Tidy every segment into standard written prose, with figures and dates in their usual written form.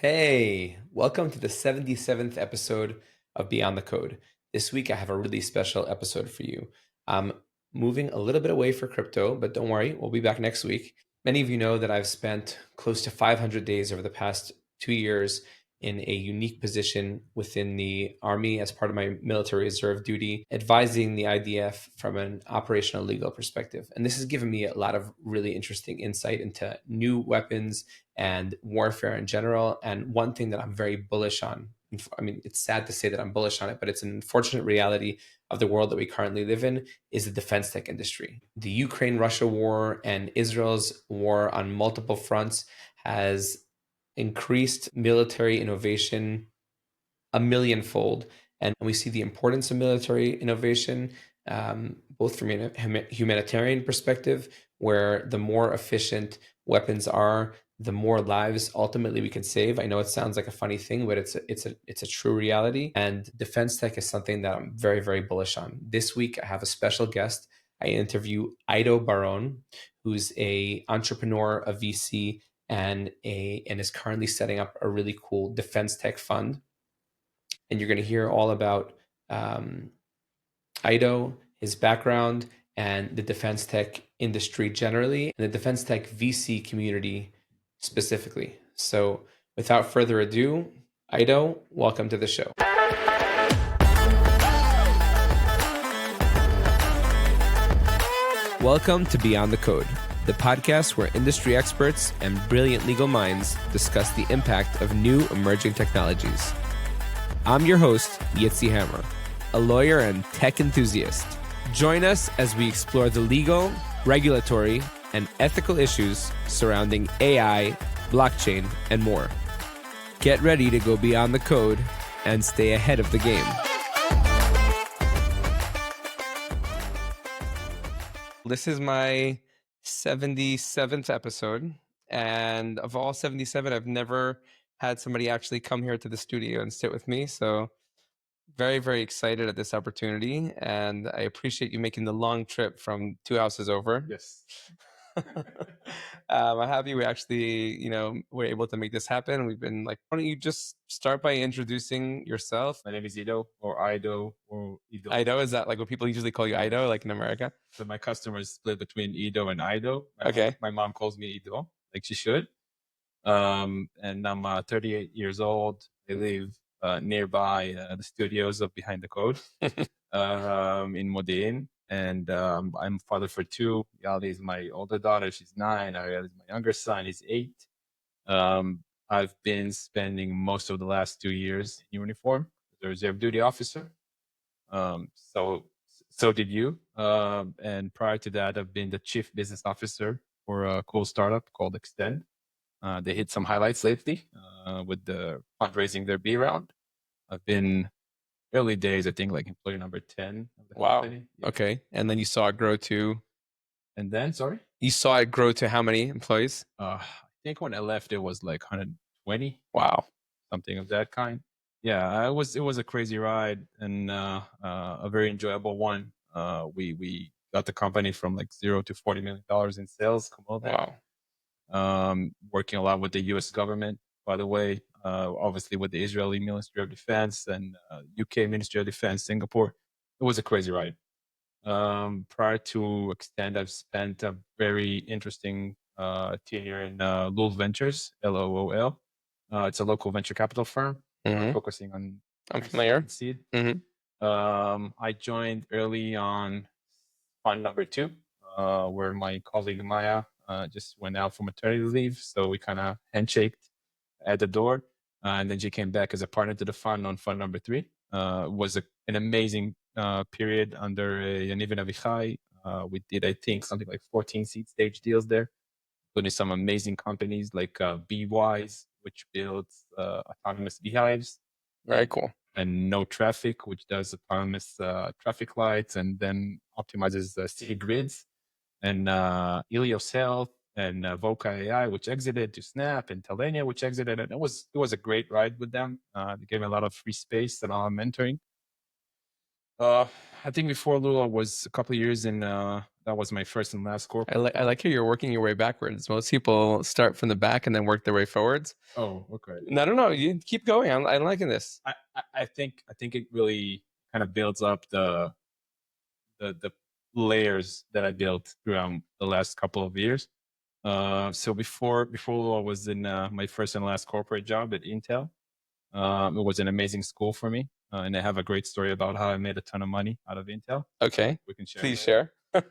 Hey, welcome to the 77th episode of Beyond the Code. This week I have a really special episode for you. I'm moving a little bit away for crypto, but don't worry, we'll be back next week. Many of you know that I've spent close to 500 days over the past 2 years in a unique position within the Army as part of my military reserve duty, advising the IDF from an operational legal perspective. And this has given me a lot of really interesting insight into new weapons and warfare in general. And one thing that I'm very bullish on, I mean, it's sad to say that I'm bullish on it, but it's an unfortunate reality of the world that we currently live in, is the defense tech industry. The Ukraine-Russia war and Israel's war on multiple fronts has increased military innovation a millionfold. And we see the importance of military innovation, both from a humanitarian perspective, where the more efficient weapons are, the more lives ultimately we can save. I know it sounds like a funny thing, but it's a true reality. And defense tech is something that I'm very, very bullish on. This week, I have a special guest. I interview Ido Bar-On, who's a entrepreneur, a VC, and is currently setting up a really cool defense tech fund. And you're going to hear all about Ido, his background, and the defense tech industry generally, and the defense tech VC community specifically. So without further ado, Ido, welcome to the show. Welcome to Beyond the Code, the podcast where industry experts and brilliant legal minds discuss the impact of new emerging technologies. I'm your host, Yitzy Hammer, a lawyer and tech enthusiast. Join us as we explore the legal, regulatory, and ethical issues surrounding AI, blockchain, and more. Get ready to go beyond the code and stay ahead of the game. This is my 77th episode, and of all 77, I've never had somebody actually come here to the studio and sit with me. So very, very excited at this opportunity. And I appreciate you making the long trip from 2 houses over. Yes. I'm happy we actually, were able to make this happen. We've been like, why don't you just start by introducing yourself? My name is Ido, or Ido, or Ido. Ido, is that like what people usually call you, Ido, like in America? So my customers split between Ido and Ido. Okay. My mom calls me Ido, like she should. And I'm 38 years old. I live nearby the studios of Behind the Code in Modi'in. And I'm father for two. Yali is my older daughter. She's 9. Ariel is my younger son. He's 8. I've been spending most of the last 2 years in uniform as a reserve duty officer. So did you. And prior to that, I've been the chief business officer for a cool startup called XTEND. They hit some highlights lately with the fundraising their B round. I've been early days, I think, like employee number 10 of the company. Yeah. Okay. And then you saw it grow to? And then, sorry? You saw it grow to how many employees? I think when I left, it was like 120. Wow. Something of that kind. Yeah, it was a crazy ride and a very enjoyable one. We got the company from like $0 to $40 million in sales. Wow. Working a lot with the U.S. government, by the way, obviously with the Israeli Ministry of Defense and UK Ministry of Defense, Singapore. It was a crazy ride. Prior to XTEND, I've spent a very interesting tenure in LOOL Ventures, LOOL. It's a local venture capital firm focusing on. I'm familiar. Seed. Mm-hmm. I joined early on fund number 2, where my colleague Maya just went out for maternity leave. So we kind of handshaked at the door. And then she came back as a partner to the fund on fund number 3. It was an amazing period under Yaniv and Avichai. We did, I think, something like 14 seed stage deals there, including some amazing companies like Beewise, which builds autonomous beehives. Very cool. And No Traffic, which does autonomous traffic lights and then optimizes city grids. And Ilios Health and Voca AI, which exited, to Snap, and Talenia, which exited. And it was a great ride with them. They gave me a lot of free space and a lot of mentoring. I think before LOOL, I was a couple of years in That was my first and last I corporate. like how you're working your way backwards. Most people start from the back and then work their way forwards. Oh, okay. No, no, no. You keep going. I'm liking this. I think it really kind of builds up the layers that I built throughout the last couple of years. So before I was in my first and last corporate job at Intel, it was an amazing school for me, and I have a great story about how I made a ton of money out of Intel. Okay. We can share. Please Later. share.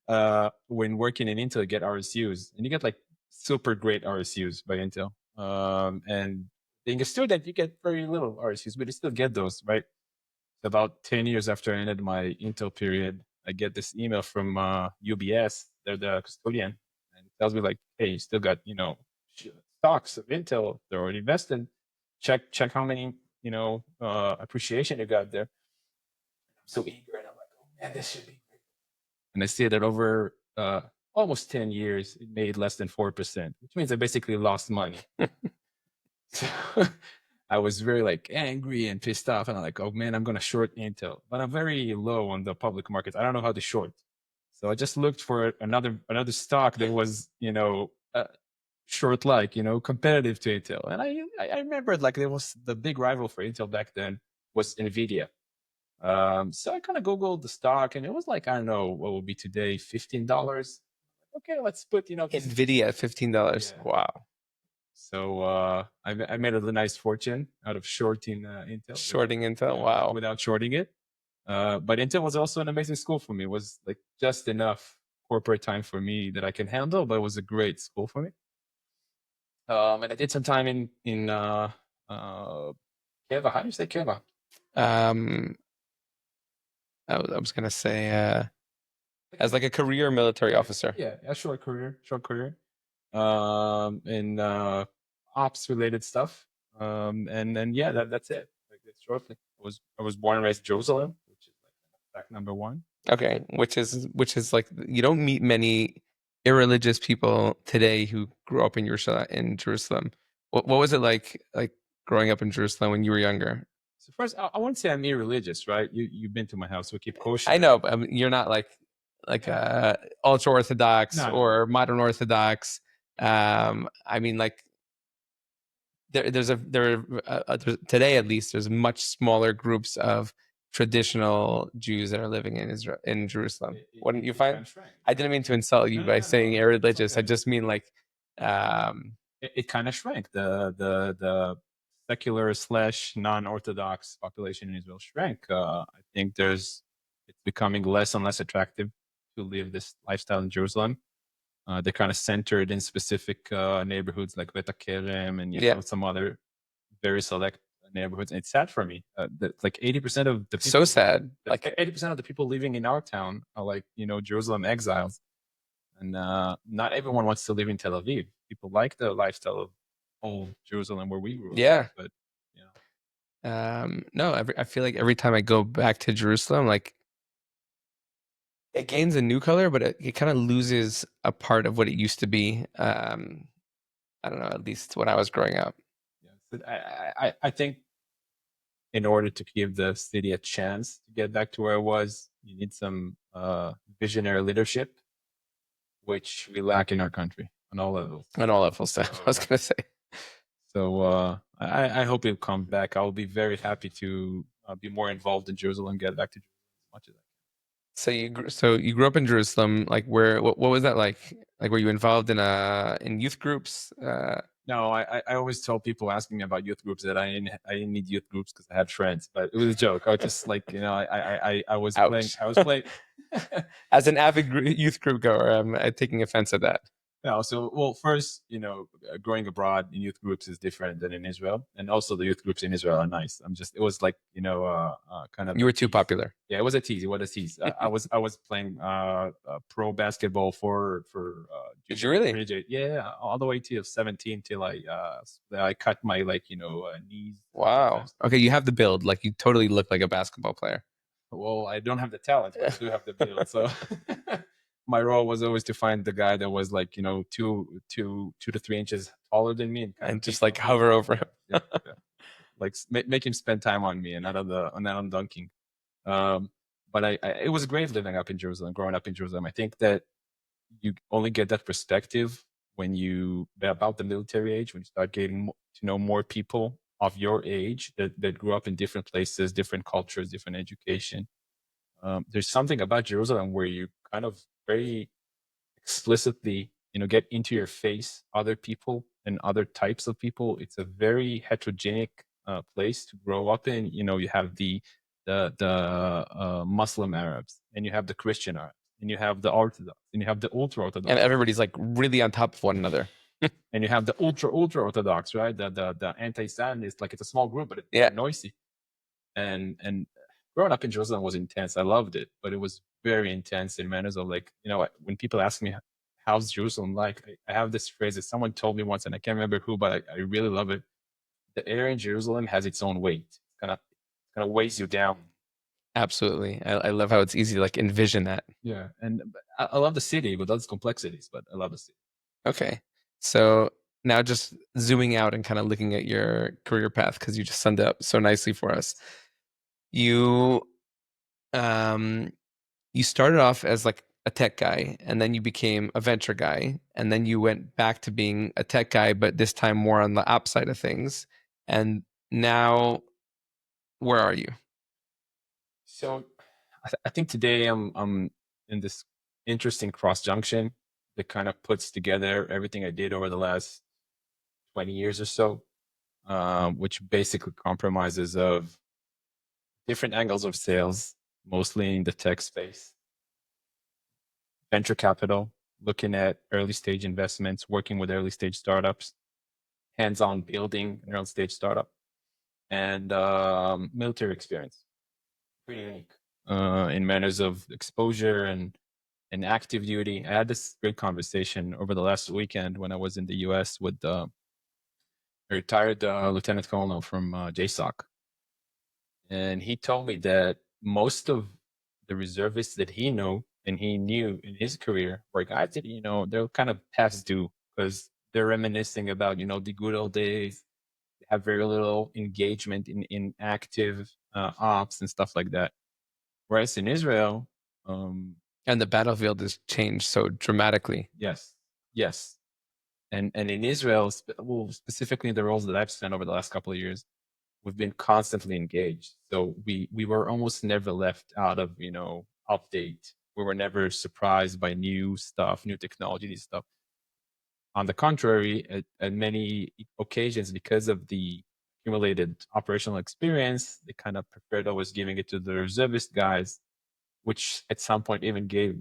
So, when working in Intel, you get RSUs, and you get like super great RSUs by Intel. And being a student, you get very little RSUs, but you still get those, right? About 10 years after I ended my Intel period, I get this email from UBS. They're the custodian, and it tells me like, "Hey, you still got stocks of Intel. They're already invested. Check how many appreciation you got there." I'm so eager, and I'm like, "Oh man, this should be great." And I see that over almost 10 years, it made less than 4%, which means I basically lost money. So I was very like angry and pissed off, and I'm like, "Oh man, I'm gonna short Intel," but I'm very low on the public markets. I don't know how to short, so I just looked for another stock that was short, like competitive to Intel. And I remembered like there was the big rival for Intel back then was Nvidia. So I kind of googled the stock, and it was like, I don't know what would be today, $15. Okay, let's put Nvidia at $15. Yeah. Wow. So I made a nice fortune out of shorting Intel. Shorting Intel. Wow. Without shorting it. But Intel was also an amazing school for me. It was like just enough corporate time for me that I can handle, but it was a great school for me. And I did some time in Keva. How do you say Keva? I was gonna say as like a career military officer. Yeah, a short career. And ops related stuff. And then yeah, that's it. Like shortly. I was born and raised in Jerusalem, which is like fact number one. Okay, which is like you don't meet many irreligious people today who grew up in Jerusalem. What was it like growing up in Jerusalem when you were younger? So first, I won't say I'm irreligious, right? You've been to my house, we keep kosher. I know, but I mean, you're not like ultra Orthodox or modern Orthodox. I mean, like there's today at least there's much smaller groups of traditional Jews that are living in Israel, in Jerusalem. Wouldn't you find? I didn't mean to insult you by saying irreligious. I just mean like it kind of shrank. The secular / non-Orthodox population in Israel shrank. I think it's becoming less and less attractive to live this lifestyle in Jerusalem. They're kind of centered in specific neighborhoods like Bet Kerem and some other very select neighborhoods. And it's sad for me. Like 80% of the people, so sad. Like 80% of the people living in our town are like Jerusalem exiles, and not everyone wants to live in Tel Aviv. People like the lifestyle of old Jerusalem where we grew up. Yeah, but no. I feel like every time I go back to Jerusalem, like it gains a new color, but it kind of loses a part of what it used to be. I don't know, at least when I was growing up. Yeah, I think in order to give the city a chance to get back to where it was, you need some visionary leadership, which we lack in our country on all levels. On all levels, I was going to say. So I hope it'll come back. I'll be very happy to be more involved in Jerusalem, get back to Jerusalem as much as I can. So you grew up in Jerusalem. Like what was that like? Like were you involved in youth groups? No, I always tell people asking me about youth groups that I didn't need youth groups because I had friends, but it was a joke. I was just like I was Ouch. playing. As an avid youth group goer, I'm taking offense at that. No, so well, first, growing abroad in youth groups is different than in Israel, and also the youth groups in Israel are nice. It was like kind of. You were too popular. Yeah, it was a tease. It was a tease. I was playing pro basketball for. Did you really? Yeah, all the way till 17 till I cut my knees. Wow. Okay, you have the build. Like you totally look like a basketball player. Well, I don't have the talent, but I do have the build. So my role was always to find the guy that was like 2 to 3 inches taller than me, and just like hover over him. Like make him spend time on me and not on dunking. but it was great living up in Jerusalem, growing up in Jerusalem. I think that you only get that perspective when you about the military age, when you start getting to know more people of your age that grew up in different places, different cultures, different education. There's something about Jerusalem where you kind of very explicitly, get into your face other people and other types of people. It's a very heterogenic place to grow up in. You have the Muslim Arabs, and you have the Christian Arabs, and you have the Orthodox, and you have the ultra Orthodox, And everybody's like really on top of one another. and you have the ultra Orthodox, right? The anti-Zionist, like it's a small group, but it's Yeah. noisy. And growing up in Jerusalem was intense. I loved it, but it was very intense in manners of like, when people ask me how's Jerusalem like, I have this phrase that someone told me once, and I can't remember who, but I really love it. The air in Jerusalem has its own weight. It's kind of weighs you down. Absolutely. I love how it's easy to like envision that. Yeah, and I love the city with all its complexities, but I love the city. Okay. So now just zooming out and kind of looking at your career path, because you just summed it up so nicely for us. You you started off as like a tech guy, and then you became a venture guy, and then you went back to being a tech guy, but this time more on the ops side of things. And now where are you? So I think today I'm in this interesting cross junction that kind of puts together everything I did over the last 20 years or so, which basically compromises of different angles of sales, mostly in the tech space, venture capital, looking at early stage investments, working with early stage startups, hands-on building an early stage startup, and military experience. Pretty unique in manners of exposure and active duty. I had this great conversation over the last weekend when I was in the US with a retired lieutenant colonel from JSOC. And he told me that most of the reservists that he knew and he knew in his career were guys that, they're kind of past due because they're reminiscing about, the good old days. They have very little engagement in active ops and stuff like that. Whereas in Israel, And the battlefield has changed so dramatically. yes, yes. And in Israel, specifically in the roles that I've spent over the last couple of years, we've been constantly engaged. So we were almost never left out of, update. We were never surprised by new stuff, new technology, this stuff. On the contrary, at many occasions, because of the accumulated operational experience, they kind of preferred always giving it to the reservist guys, which at some point even gave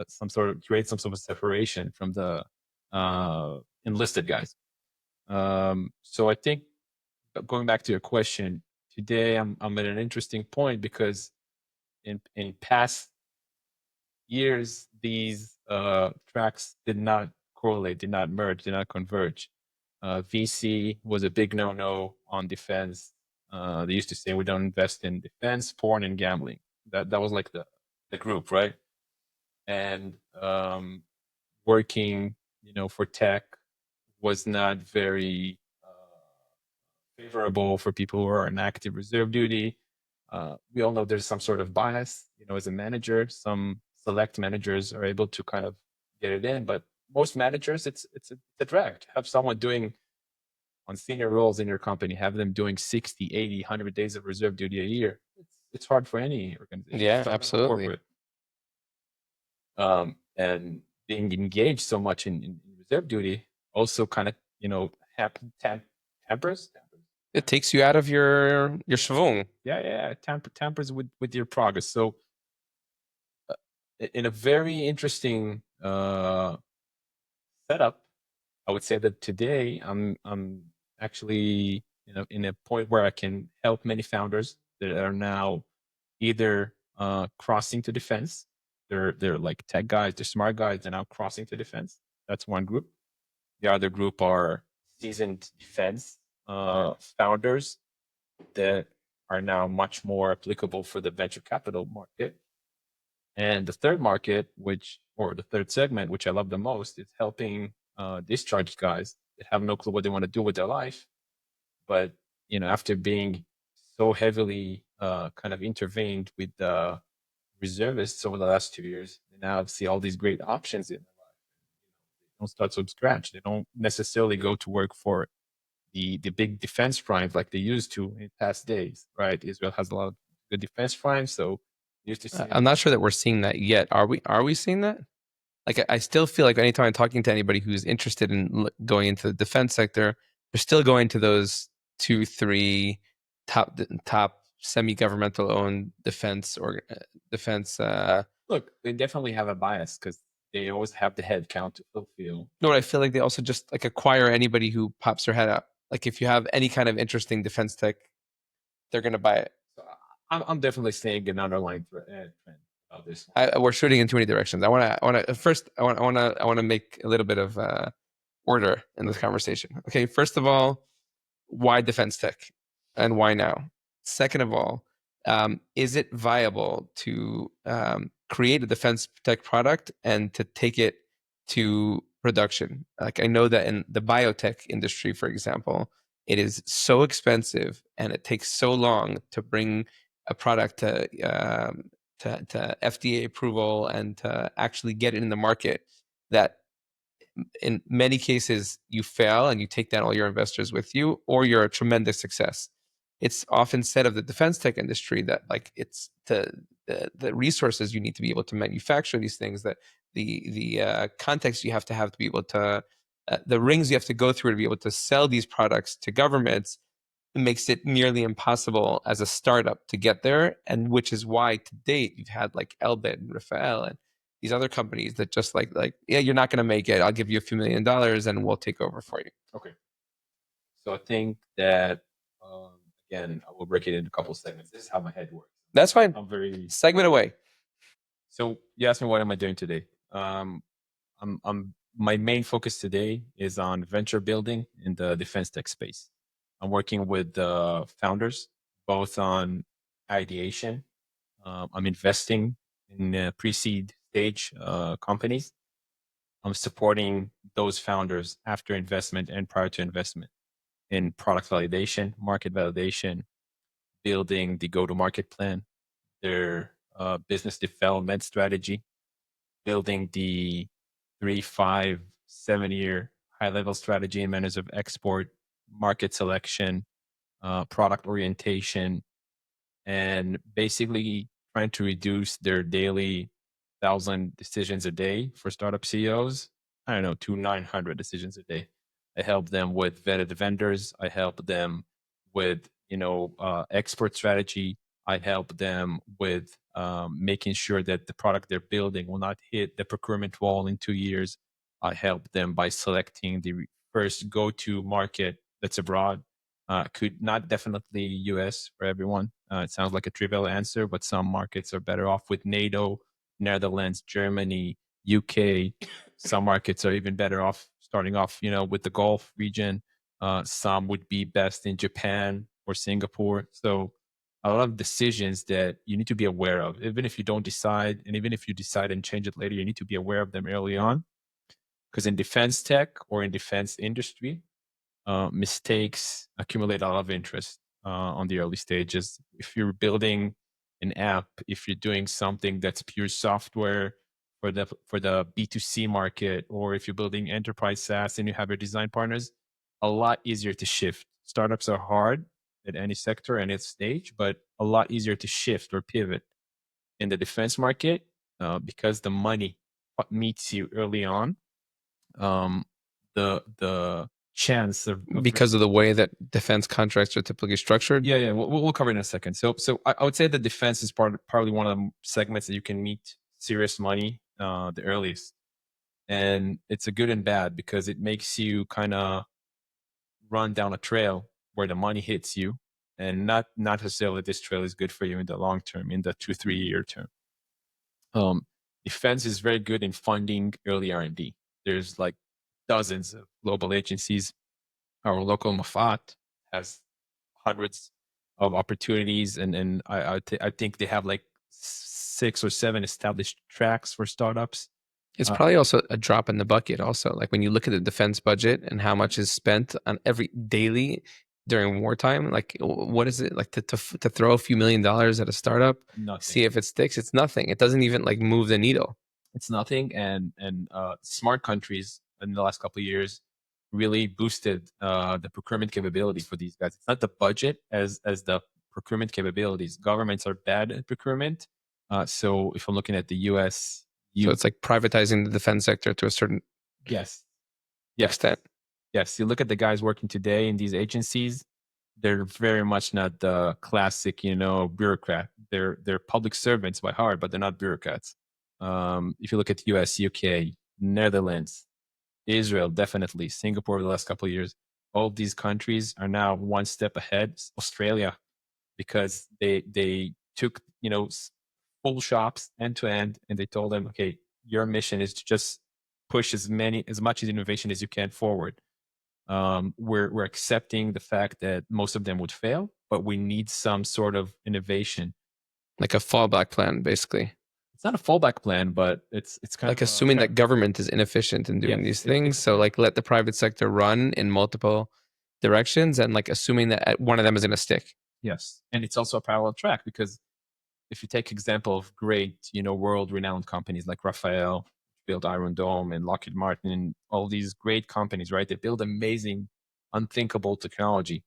some sort of create some sort of separation from the enlisted guys. So I think going back to your question, today I'm at an interesting point because in past years these tracks did not correlate, did not merge, did not converge. VC was a big no-no on defense. They used to say we don't invest in defense, porn, and gambling. That was like the group, right? And working, for tech was not very favorable for people who are on active reserve duty. We all know there's some sort of bias, as a manager. Some select managers are able to kind of get it in, but most managers, it's a drag to have someone doing on senior roles in your company, have them doing 60, 80, 100 days of reserve duty a year. It's hard for any organization. Yeah, absolutely. And being engaged so much in reserve duty also kind of, tempers. It takes you out of your schwung. Yeah, tampers with your progress. So in a very interesting setup, I would say that today I'm actually, in a point where I can help many founders that are now either crossing to defense. They're like tech guys, they're smart guys, they're now crossing to defense. That's one group. The other group are seasoned defense founders that are now much more applicable for the venture capital market. And the third market, the third segment, which I love the most, is helping discharged guys that have no clue what they want to do with their life. But, after being so heavily kind of intervened with the reservists over the last 2 years. They now see all these great options in their life. They don't start from scratch. They don't necessarily go to work for the big defense primes like they used to in past days, right? Israel has a lot of good defense primes, so you used to see. I'm not sure that we're seeing that yet. Are we? Are we seeing that? Like, I still feel like anytime I'm talking to anybody who's interested in going into the defense sector, they're still going to those 2, 3 top semi-governmental owned defense or defense. Look, they definitely have a bias because they always have the head count to fulfill. No, I feel like they also just like acquire anybody who pops their head up. Like, if you have any kind of interesting defense tech, they're going to buy it. So I'm definitely seeing an underlying trend of this. We're shooting in too many directions. I want to make a little bit of order in this conversation. Okay, first of all, why defense tech, and why now? Second of all, is it viable to create a defense tech product and to take it to production? Like, I know that in the biotech industry, for example, it is so expensive and it takes so long to bring a product to FDA approval and to actually get it in the market that in many cases you fail and you take down all your investors with you, or you're a tremendous success. It's often said of the defense tech industry that like it's the resources you need to be able to manufacture these things, that the context you have to be able to the rings you have to go through to be able to sell these products to governments makes it nearly impossible as a startup to get there, and which is why to date you've had like Elbit and Rafael and these other companies that just like yeah, you're not going to make it, I'll give you a few $1 million and we'll take over for you. Okay, so I think that again, I will break it into a couple of segments. This is how my head works. That's fine. I'm very segment away. So you asked me what am I doing today? I'm my main focus today is on venture building in the defense tech space. I'm working with founders both on ideation. I'm investing in pre-seed stage companies. I'm supporting those founders after investment and prior to investment in product validation, market validation, building the go-to-market plan, their business development strategy, building the 3, 5, 7 year high-level strategy and manners of export, market selection, product orientation, and basically trying to reduce their daily 1,000 decisions a day for startup CEOs, I don't know, to 900 decisions a day. I help them with vetted vendors. I help them with, export strategy. I help them with making sure that the product they're building will not hit the procurement wall in 2 years. I help them by selecting the first go-to market that's abroad. Could not definitely US for everyone. It sounds like a trivial answer, but some markets are better off with NATO, Netherlands, Germany, UK. Some markets are even better off starting off, with the Gulf region. Some would be best in Japan or Singapore. So a lot of decisions that you need to be aware of, even if you don't decide, and even if you decide and change it later, you need to be aware of them early on. Because in defense tech or in defense industry, mistakes accumulate a lot of interest on the early stages. If you're building an app, if you're doing something that's pure software for the B2C market, or if you're building enterprise SaaS and you have your design partners, a lot easier to shift. Startups are hard at any sector and its stage, but a lot easier to shift or pivot. In the defense market, because the money meets you early on, the chance of because of the way that defense contracts are typically structured. Yeah, we'll cover it in a second. So I would say that defense is probably one of the segments that you can meet serious money the earliest, and it's a good and bad because it makes you kind of run down a trail where the money hits you, and not necessarily this trail is good for you in the long term, in the 2-3 year term. Defense is very good in funding early R&D. There's like dozens of global agencies. Our local Mafat has hundreds of opportunities, and I think they have like 6 or 7 established tracks for startups. It's probably also a drop in the bucket also. Like when you look at the defense budget and how much is spent on every daily, during wartime? Like, what is it like to throw a few $1 million at a startup, Nothing. see if it sticks? It's nothing. It doesn't even like move the needle. It's nothing. And smart countries in the last couple of years really boosted the procurement capability for these guys. It's not the budget as the procurement capabilities. Governments are bad at procurement. So if I'm looking at the US, So it's like privatizing the defense sector to a certain yes, extent. yes. You look at the guys working today in these agencies, they're very much not the classic, bureaucrat. They're public servants by heart, but they're not bureaucrats. If you look at the US, UK, Netherlands, Israel, definitely, Singapore, the last couple of years, all of these countries are now one step ahead. Australia, because they took full shops end to end, and they told them, okay, your mission is to just push as much innovation as you can forward. We're accepting the fact that most of them would fail, but we need some sort of innovation. Like a fallback plan, basically. It's not a fallback plan, but it's kind like of assuming that government is inefficient in doing these things. So like let the private sector run in multiple directions and like assuming that one of them is going to stick. Yes. And it's also a parallel track because if you take example of great, world renowned companies like Rafael, build Iron Dome and Lockheed Martin and all these great companies, right? They build amazing, unthinkable technology.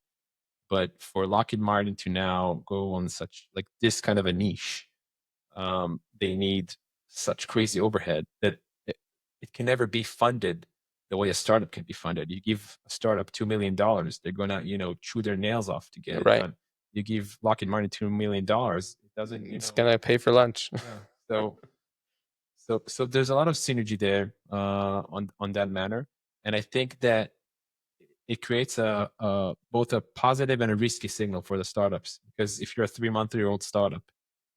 But for Lockheed Martin to now go on such like this kind of a niche, they need such crazy overhead that it can never be funded the way a startup can be funded. You give a startup $2 million, they're gonna, chew their nails off to get it done. You give Lockheed Martin $2 million, it doesn't. It's gonna pay for lunch. Yeah. So there's a lot of synergy there on that manner, and I think that it creates both a positive and a risky signal for the startups, because if you're a 3-month-old startup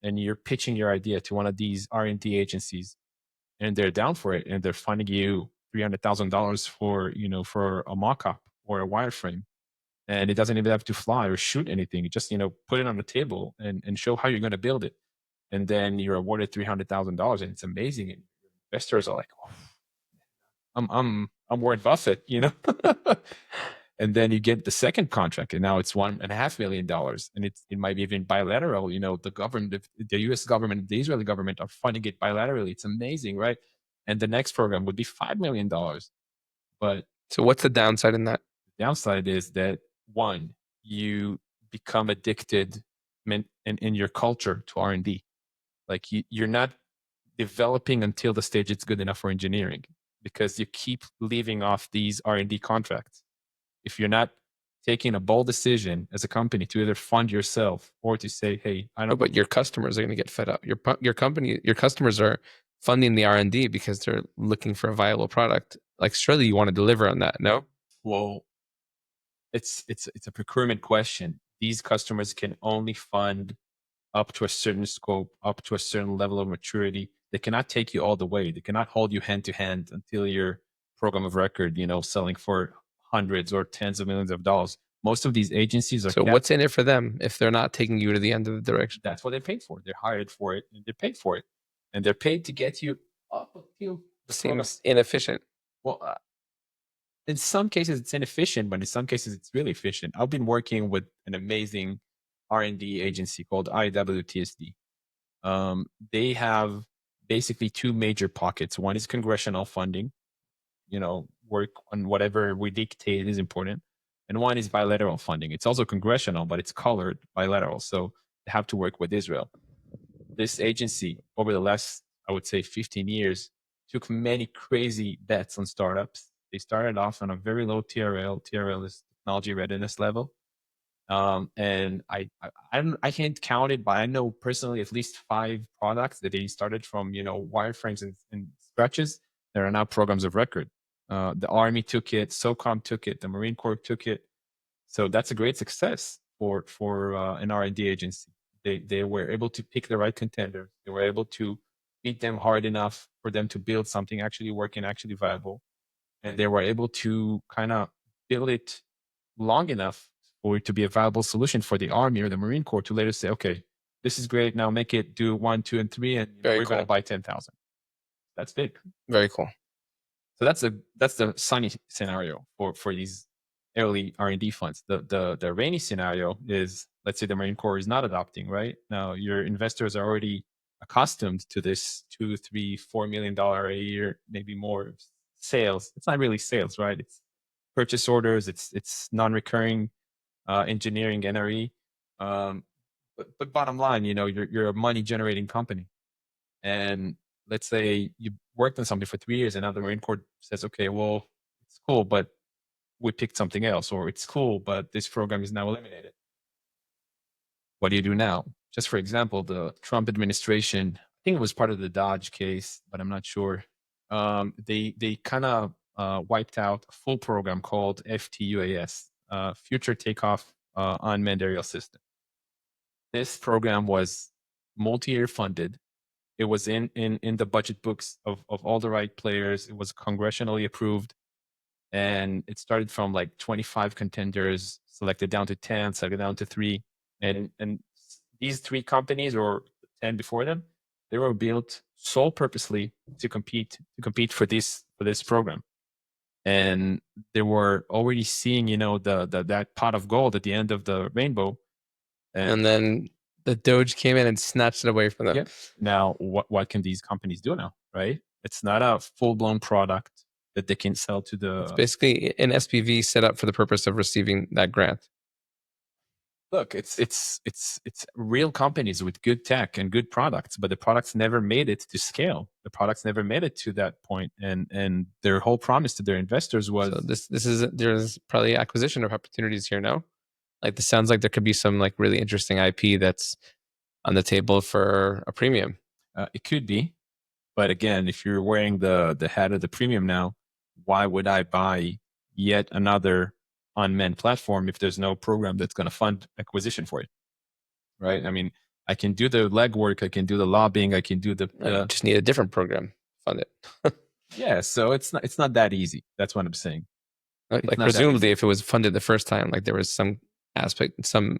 and you're pitching your idea to one of these R&D agencies and they're down for it and they're funding you $300,000 for a mock-up or a wireframe, and it doesn't even have to fly or shoot anything, you just put it on the table and show how you're going to build it, and then you're awarded $300,000 and it's amazing, and investors are like, oh, I'm Warren Buffett, and then you get the second contract, and now it's $1.5 million, and it might be even bilateral. The government, the U.S. government, the Israeli government are funding it bilaterally. It's amazing, right? And the next program would be $5 million. But so, what's the downside in that? The downside is that one, you become addicted in your culture to R&D. Like you're not developing until the stage it's good enough for engineering, because you keep leaving off these R&D contracts. If you're not taking a bold decision as a company to either fund yourself or to say, hey, I don't. But your customers are going to get fed up. Your customers are funding the R&D because they're looking for a viable product. Like surely you want to deliver on that, no? Well, it's a procurement question. These customers can only fund up to a certain scope, up to a certain level of maturity. They cannot take you all the way. They cannot hold you hand to hand until your program of record, selling for hundreds or tens of millions of dollars. Most of these agencies are. So what's in it for them if they're not taking you to the end of the direction? That's what they're paid for. They're hired for it and they're paid for it. And they're paid to get you up until the seems inefficient. Well, in some cases it's inefficient, but in some cases it's really efficient. I've been working with an amazing R&D agency called IWTSD. They have basically two major pockets. One is congressional funding, work on whatever we dictate is important. And one is bilateral funding. It's also congressional, but it's colored bilateral. So they have to work with Israel. This agency, over the last, I would say, 15 years, took many crazy bets on startups. They started off on a very low TRL. TRL is technology readiness level. And I can't count it, but I know personally at least 5 products that they started from, wireframes and scratches. There are now programs of record. The Army took it, SOCOM took it, the Marine Corps took it. So that's a great success for an R&D agency. They were able to pick the right contenders. They were able to beat them hard enough for them to build something actually working, actually viable. And they were able to kind of build it long enough for it to be a viable solution for the Army or the Marine Corps to later say, okay, this is great. Now make it do 1, 2, and 3, and we're going to buy 10,000. That's big. Very cool. So that's the sunny scenario for these early R&D funds. The rainy scenario is, let's say the Marine Corps is not adopting, right? Now your investors are already accustomed to this $2, $3, $4 million a year, maybe more sales. It's not really sales, right? It's purchase orders. It's non-recurring engineering NRE. Um, but bottom line, you're a money generating company, and let's say you worked on something for 3 years, and now the Marine Corps says, okay, well, it's cool, but we picked something else, or it's cool, but this program is now eliminated. What do you do now? Just for example, the Trump administration, I think it was part of the Dodge case, but I'm not sure. They kind of wiped out a full program called FTUAS, Future Takeoff Unmanned Aerial System. This program was multi-year funded. It was in the budget books of all the right players. It was congressionally approved, and it started from like 25 contenders, selected down to 10, selected down to 3, and these 3 companies, or 10 before them, they were built sole purposely to compete for this program, and they were already seeing that pot of gold at the end of the rainbow, And then the Doge came in and snatched it away from them. yeah. Now, what can these companies do now, right? It's not a full-blown product that they can sell to the... It's basically an SPV set up for the purpose of receiving that grant. Look, it's real companies with good tech and good products, but the products never made it to scale. The products never made it to that point, and their whole promise to their investors was... So there's probably acquisition of opportunities here, no? Like, this sounds like there could be some like really interesting IP that's on the table for a premium. It could be, but again, if you're wearing the hat of the premium now, why would I buy yet another unmanned platform if there's no program that's going to fund acquisition for it? Right? I mean, I can do the legwork, I can do the lobbying, I can do the... I just need a different program fund it. Yeah, so it's not that easy. That's what I'm saying. Like presumably, if it was funded the first time, like there was some aspect, some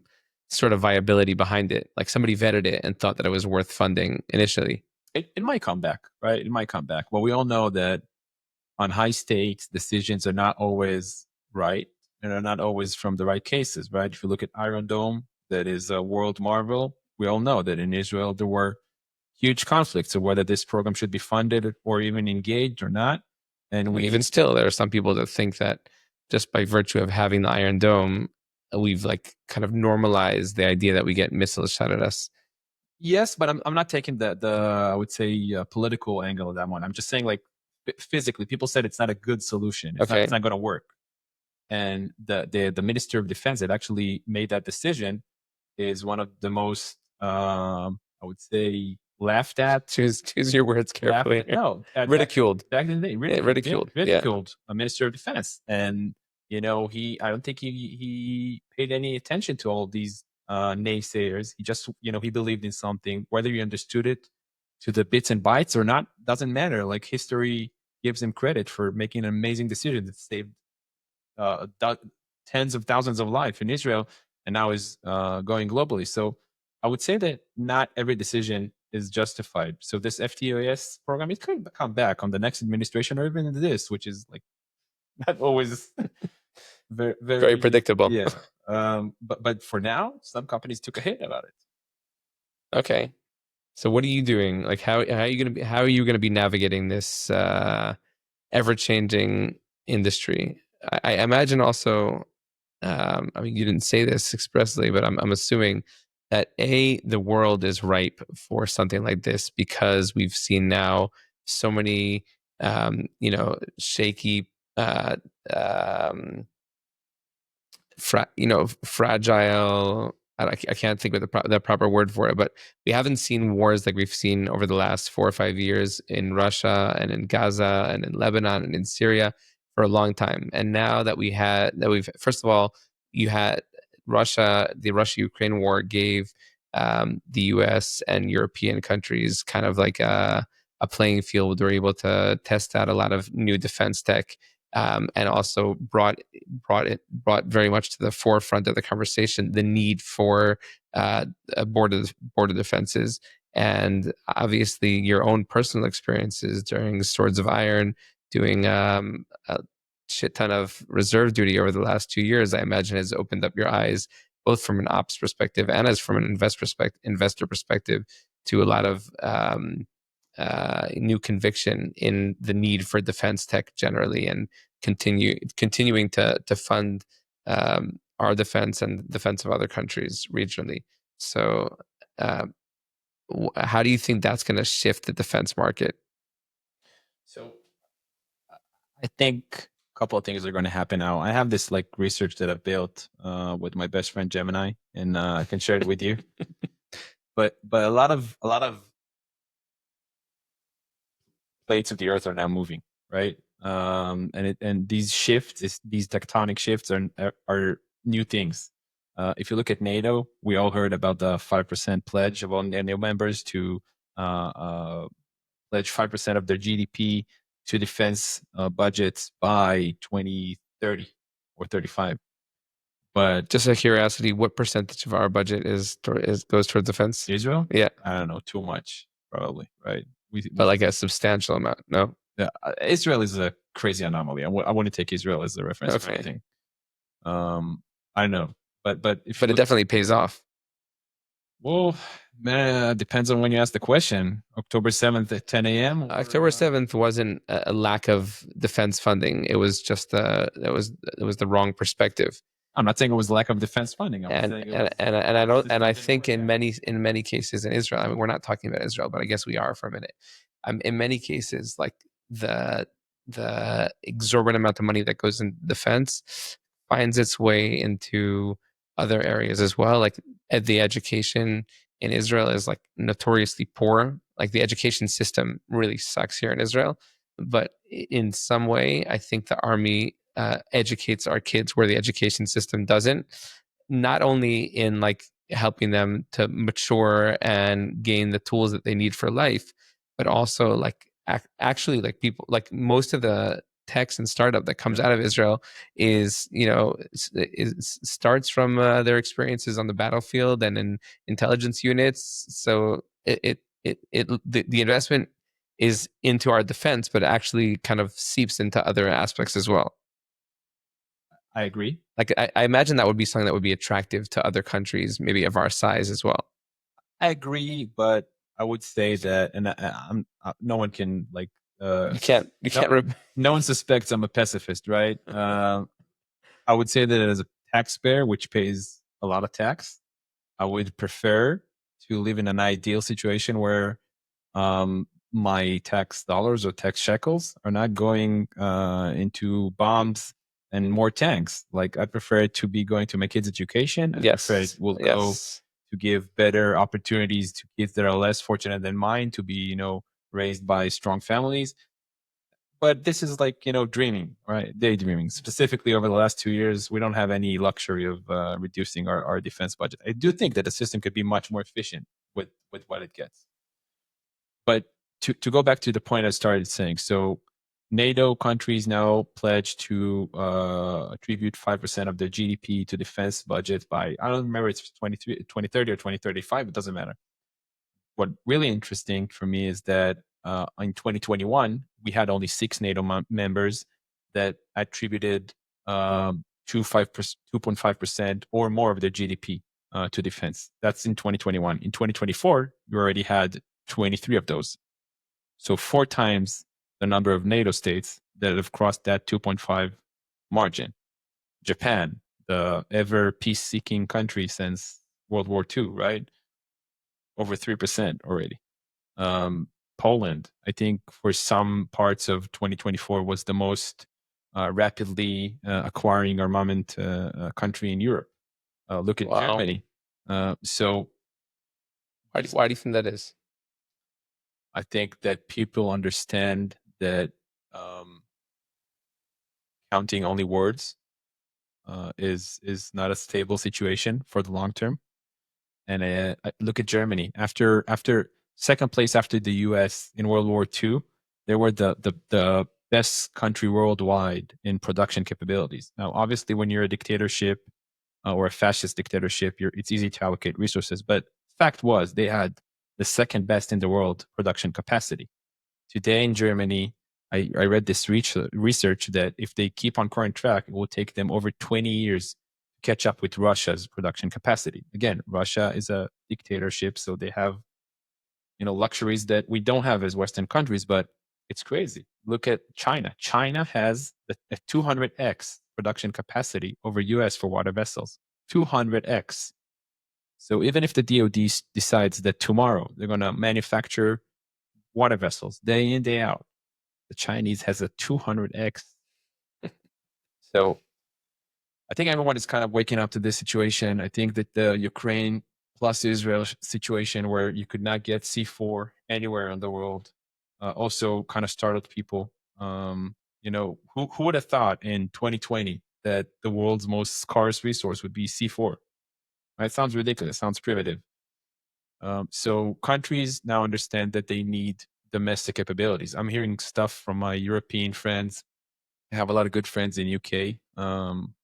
sort of viability behind it. Like somebody vetted it and thought that it was worth funding initially. It might come back, right? It might come back. Well, we all know that on high stakes, decisions are not always right, and are not always from the right cases, right? If you look at Iron Dome, that is a world marvel. We all know that in Israel there were huge conflicts of whether this program should be funded or even engaged or not. And even still, there are some people that think that just by virtue of having the Iron Dome, we've like kind of normalized the idea that we get missiles shot at us. Yes, but I'm not taking the I would say political angle of that one. I'm just saying, like, physically, people said it's not a good solution. It's not going to work. And the Minister of Defense that actually made that decision is one of the most I would say laughed at. Choose your words carefully. Ridiculed. Back in the day, ridiculed. Yeah. A Minister of Defense, and I don't think he paid any attention to all these naysayers. He just he believed in something, whether you understood it to the bits and bytes or not doesn't matter. Like, history gives him credit for making an amazing decision that saved tens of thousands of lives in Israel, and now is going globally. So I would say that not every decision is justified. So this FTOS program, it could come back on the next administration, or even this, which is like not always very predictable. Yeah. But for now, some companies took a hit about it. Okay. So what are you doing? Like, how are you gonna be navigating this ever changing industry? I imagine also, I mean, you didn't say this expressly, but I'm assuming that the world is ripe for something like this, because we've seen now so many, shaky, fragile. I can't think of the proper word for it, but we haven't seen wars like we've seen over the last 4 or 5 years in Russia and in Gaza and in Lebanon and in Syria for a long time. And now that first of all, you had the Russia-Ukraine war gave the US and European countries kind of like a playing field. They were able to test out a lot of new defense tech, and also brought very much to the forefront of the conversation the need for border defenses. And obviously your own personal experiences during Swords of Iron, doing shit ton of reserve duty over the last 2 years, I imagine has opened up your eyes, both from an ops perspective and as from an investor perspective, to a lot of new conviction in the need for defense tech generally, and continuing to fund our defense and defense of other countries regionally. So, how do you think that's going to shift the defense market? So I think a couple of things are going to happen now. I have this like research that I've built with my best friend Gemini, and I can share it with you. But a lot of plates of the earth are now moving, right? And these shifts, these tectonic shifts are new things. If you look at NATO, we all heard about the 5% pledge of all NATO members to pledge 5% of their GDP to defense budgets by 2030 or 35. But just a curiosity, what percentage of our budget goes towards defense? Israel? Yeah, I don't know, too much, probably, right? But like a substantial amount, no? Yeah, Israel is a crazy anomaly. I want to take Israel as a reference for anything. I don't know, but it definitely pays off. Well, man, depends on when you ask the question. October 7th at 10 a.m. October 7th wasn't a lack of defense funding. It was just it was the wrong perspective. I'm not saying it was lack of defense funding. I think in many cases in Israel, I mean, we're not talking about Israel, but I guess we are for a minute. In many cases, like the exorbitant amount of money that goes in defense finds its way into other areas as well. Like the education in Israel is like notoriously poor. Like the education system really sucks here in Israel. But in some way, I think the army educates our kids where the education system doesn't. Not only in like helping them to mature and gain the tools that they need for life, but also like actually like people, like most of the techs and startup that comes out of Israel is, starts from their experiences on the battlefield and in intelligence units. So the investment is into our defense, but actually kind of seeps into other aspects as well. I agree. Like I imagine that would be something that would be attractive to other countries, maybe of our size as well. I agree, but I would say that, and no one can like. You can't. No one suspects I'm a pacifist, right? I would say that as a taxpayer, which pays a lot of tax, I would prefer to live in an ideal situation where my tax dollars or tax shekels are not going into bombs and more tanks. Like I prefer it to be going to my kids' education. I prefer it will go to give better opportunities to kids that are less fortunate than mine to be, raised by strong families. But this is like, dreaming, right? Daydreaming. Specifically over the last 2 years, we don't have any luxury of reducing our defense budget. I do think that the system could be much more efficient with what it gets. But to go back to the point I started saying, so NATO countries now pledge to attribute 5% of their GDP to defense budget by, I don't remember, it's 2030 or 2035, it doesn't matter. What really interesting for me is that in 2021, we had only 6 NATO members that attributed 2.5% or more of their GDP to defense. That's in 2021. In 2024, you already had 23 of those. So 4 times the number of NATO states that have crossed that 2.5 margin. Japan, the ever peace-seeking country since World War II, right? Over 3% already. Poland, I think for some parts of 2024 was the most rapidly acquiring armament country in Europe. Look at Germany. So why do you think that is? I think that people understand that counting only words is not a stable situation for the long term. And I look at Germany after second place after the U.S. in World War II. They were the best country worldwide in production capabilities. Now, obviously, when you're a dictatorship or a fascist dictatorship, it's easy to allocate resources. But fact was, they had the second best in the world production capacity. Today in Germany, I read this research that if they keep on current track, it will take them over 20 years to catch up with Russia's production capacity. Again, Russia is a dictatorship, so they have luxuries that we don't have as Western countries, but it's crazy. Look at China. China has a 200x production capacity over US for water vessels. 200x. So even if the DoD decides that tomorrow they're going to manufacture water vessels day in, day out, the Chinese has a 200x. So I think everyone is kind of waking up to this situation. I think that the Ukraine plus Israel situation where you could not get C4 anywhere in the world also kind of startled people. Who would have thought in 2020 that the world's most scarce resource would be C4? Right? It sounds ridiculous. It sounds primitive. So countries now understand that they need domestic capabilities. I'm hearing stuff from my European friends. I have a lot of good friends in UK,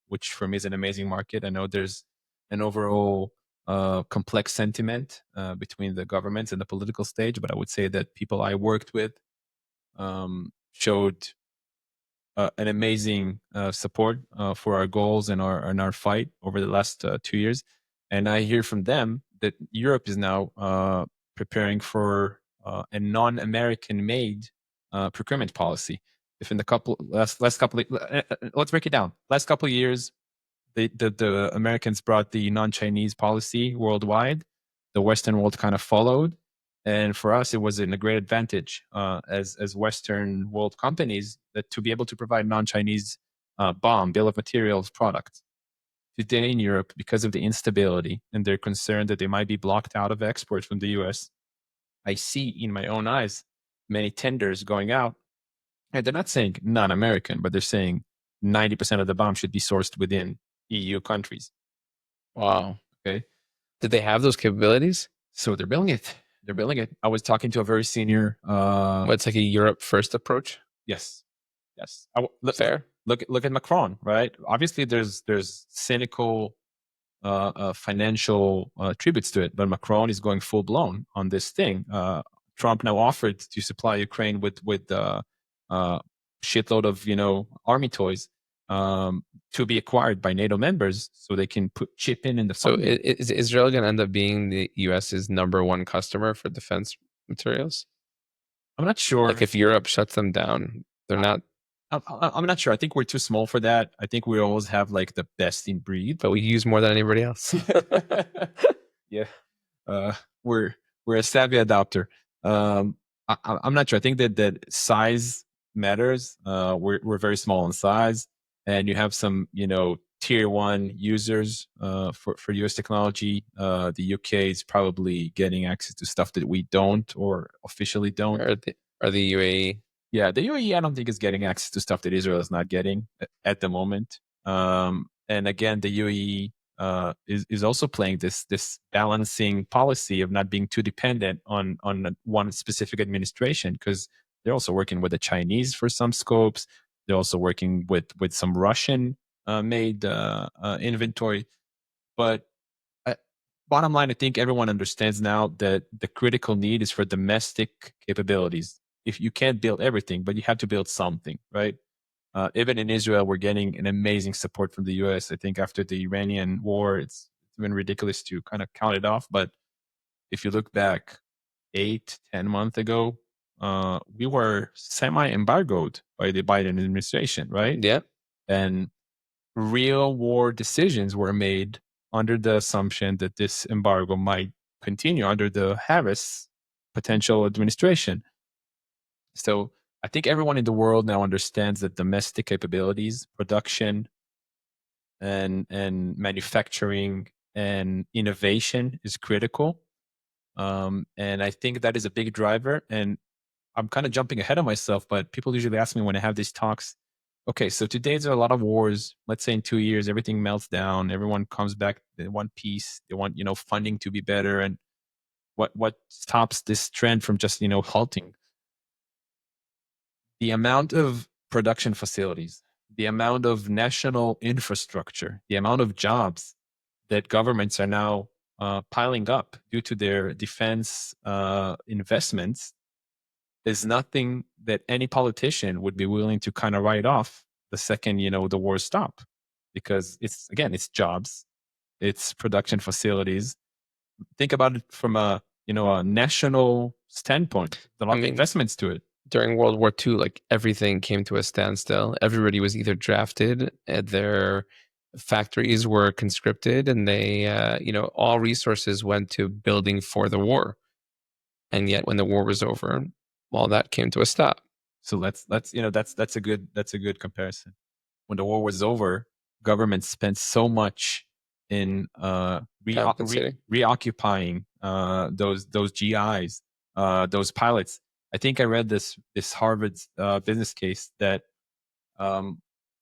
which for me is an amazing market. I know there's an overall complex sentiment between the governments and the political stage, but I would say that people I worked with showed an amazing support for our goals and our fight over the last 2 years. And I hear from them that Europe is now preparing for a non-American made procurement policy. If in the last couple, let's break it down. Last couple of years, the Americans brought the non-Chinese policy worldwide. The Western world kind of followed, and for us, it was a great advantage as Western world companies that to be able to provide non-Chinese bill of materials products. Today in Europe, because of the instability and their concern that they might be blocked out of exports from the US, I see in my own eyes many tenders going out. And they're not saying non-American, but they're saying 90% of the bomb should be sourced within EU countries. Wow. Okay. Did they have those capabilities? So they're building it. They're building it. I was talking to a very senior. What's like a Europe first approach? Yes. Yes. Fair. Look at Macron, right? Obviously, there's cynical financial tributes to it, but Macron is going full blown on this thing. Trump now offered to supply Ukraine with shitload of army toys to be acquired by NATO members, so they can chip in the. So is Israel going to end up being the US's number one customer for defense materials? I'm not sure. Like if Europe shuts them down, they're not. I'm not sure. I think we're too small for that. I think we always have like the best in breed, but we use more than anybody else. Yeah, we're a savvy adopter. I'm not sure. I think that size matters. We're very small in size, and you have some tier one users for US technology. The UK is probably getting access to stuff that we don't or officially don't. Or the UAE. Yeah, the UAE, I don't think is getting access to stuff that Israel is not getting at the moment. And again, the UAE is also playing this balancing policy of not being too dependent on one specific administration, because they're also working with the Chinese for some scopes. They're also working with some Russian made inventory. But bottom line, I think everyone understands now that the critical need is for domestic capabilities. If you can't build everything, but you have to build something, right? Even in Israel, we're getting an amazing support from the US. I think after the Iranian war, it's been ridiculous to kind of count it off. But if you look back 8-10 months ago, we were semi-embargoed by the Biden administration, right? Yeah. And real war decisions were made under the assumption that this embargo might continue under the Harris potential administration. So I think everyone in the world now understands that domestic capabilities, production, and manufacturing and innovation is critical. And I think that is a big driver. And I'm kind of jumping ahead of myself, but people usually ask me when I have these talks, okay, so today there are a lot of wars. Let's say in 2 years, everything melts down. Everyone comes back. They want peace. They want, funding to be better. And what stops this trend from just, halting? The amount of production facilities, the amount of national infrastructure, the amount of jobs that governments are now piling up due to their defense investments, is nothing that any politician would be willing to kind of write off the second, the wars stop, because it's jobs, it's production facilities. Think about it from a national standpoint. A lot of investments to it. During World War II, like everything came to a standstill. Everybody was either drafted, their factories were conscripted, and they, all resources went to building for the war. And yet, when the war was over, all that came to a stop. So that's a good comparison. When the war was over, government spent so much in reoccupying those GIs, those pilots. I think I read this Harvard business case that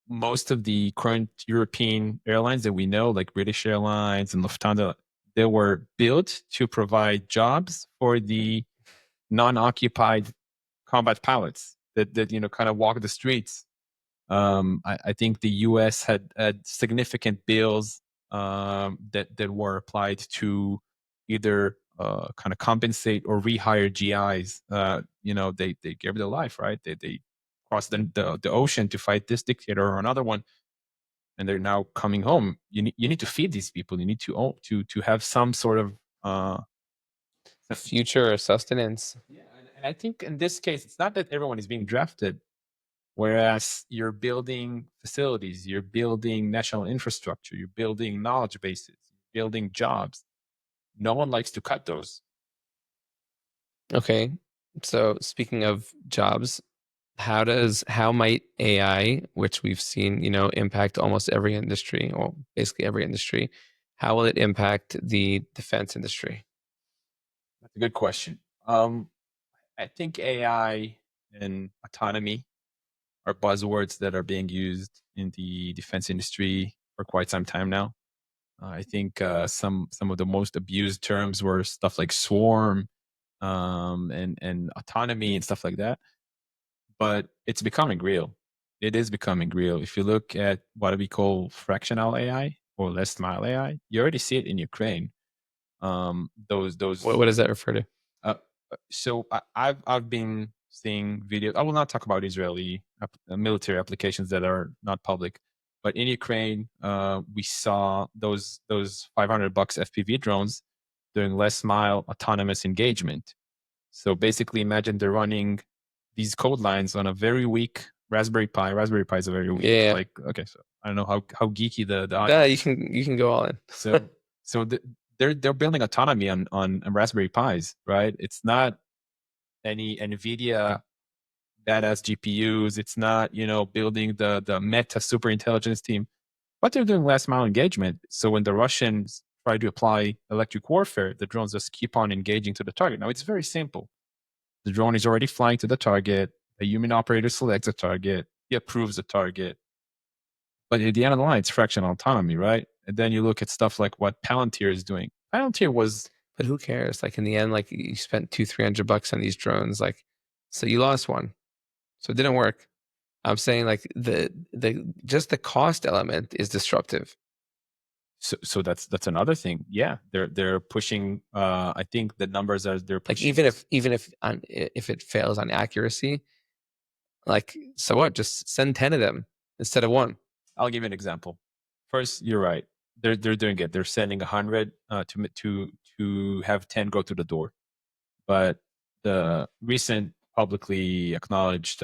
most of the current European airlines that we know, like British Airlines and Lufthansa, they were built to provide jobs for the non-occupied combat pilots that kind of walk the streets. I think the U.S. had significant bills that were applied to either kind of compensate or rehire GIs. They gave their life, right? They crossed the ocean to fight this dictator or another one, and they're now coming home. You need to feed these people. You need to have some sort of future or sustenance. Yeah, and I think in this case, it's not that everyone is being drafted. Whereas you're building facilities, you're building national infrastructure, you're building knowledge bases, you're building jobs. No one likes to cut those. Okay. So speaking of jobs, how might AI, which we've seen, impact almost every industry, or basically every industry, how will it impact the defense industry? That's a good question. I think AI and autonomy are buzzwords that are being used in the defense industry for quite some time now. I think some of the most abused terms were stuff like swarm, and autonomy and stuff like that. But it's becoming real. It is becoming real. If you look at what we call fractional AI or last mile AI, you already see it in Ukraine. Those What does that refer to? So I've been seeing videos. I will not talk about Israeli military applications that are not public, but in Ukraine, we saw those $500 FPV drones doing last mile autonomous engagement. So basically, imagine they're running these code lines on a very weak Raspberry Pi. Raspberry Pi is a very weak. Yeah. Like, okay, so I don't know how geeky the yeah, you can go all in. so they're building autonomy on Raspberry Pis, right? It's not any NVIDIA badass GPUs. It's not building the Meta super intelligence team, but they're doing last mile engagement. So when the Russians try to apply electric warfare, the drones just keep on engaging to the target. Now it's very simple. The drone is already flying to the target. A human operator selects a target. He approves the target. But at the end of the line, it's fractional autonomy, right? And then you look at stuff like what Palantir is doing. Palantir was, but who cares? Like in the end, like you spent $200-300 on these drones, like, so you lost one, so it didn't work. I'm saying like the just the cost element is disruptive. So that's another thing. Yeah, they're pushing. I think the numbers are they're pushing. Like even if it fails on accuracy, like so what? Just send 10 of them instead of one. I'll give you an example. First, you're right. They're doing it. They're sending 100 to have 10 go through the door. But the recent publicly acknowledged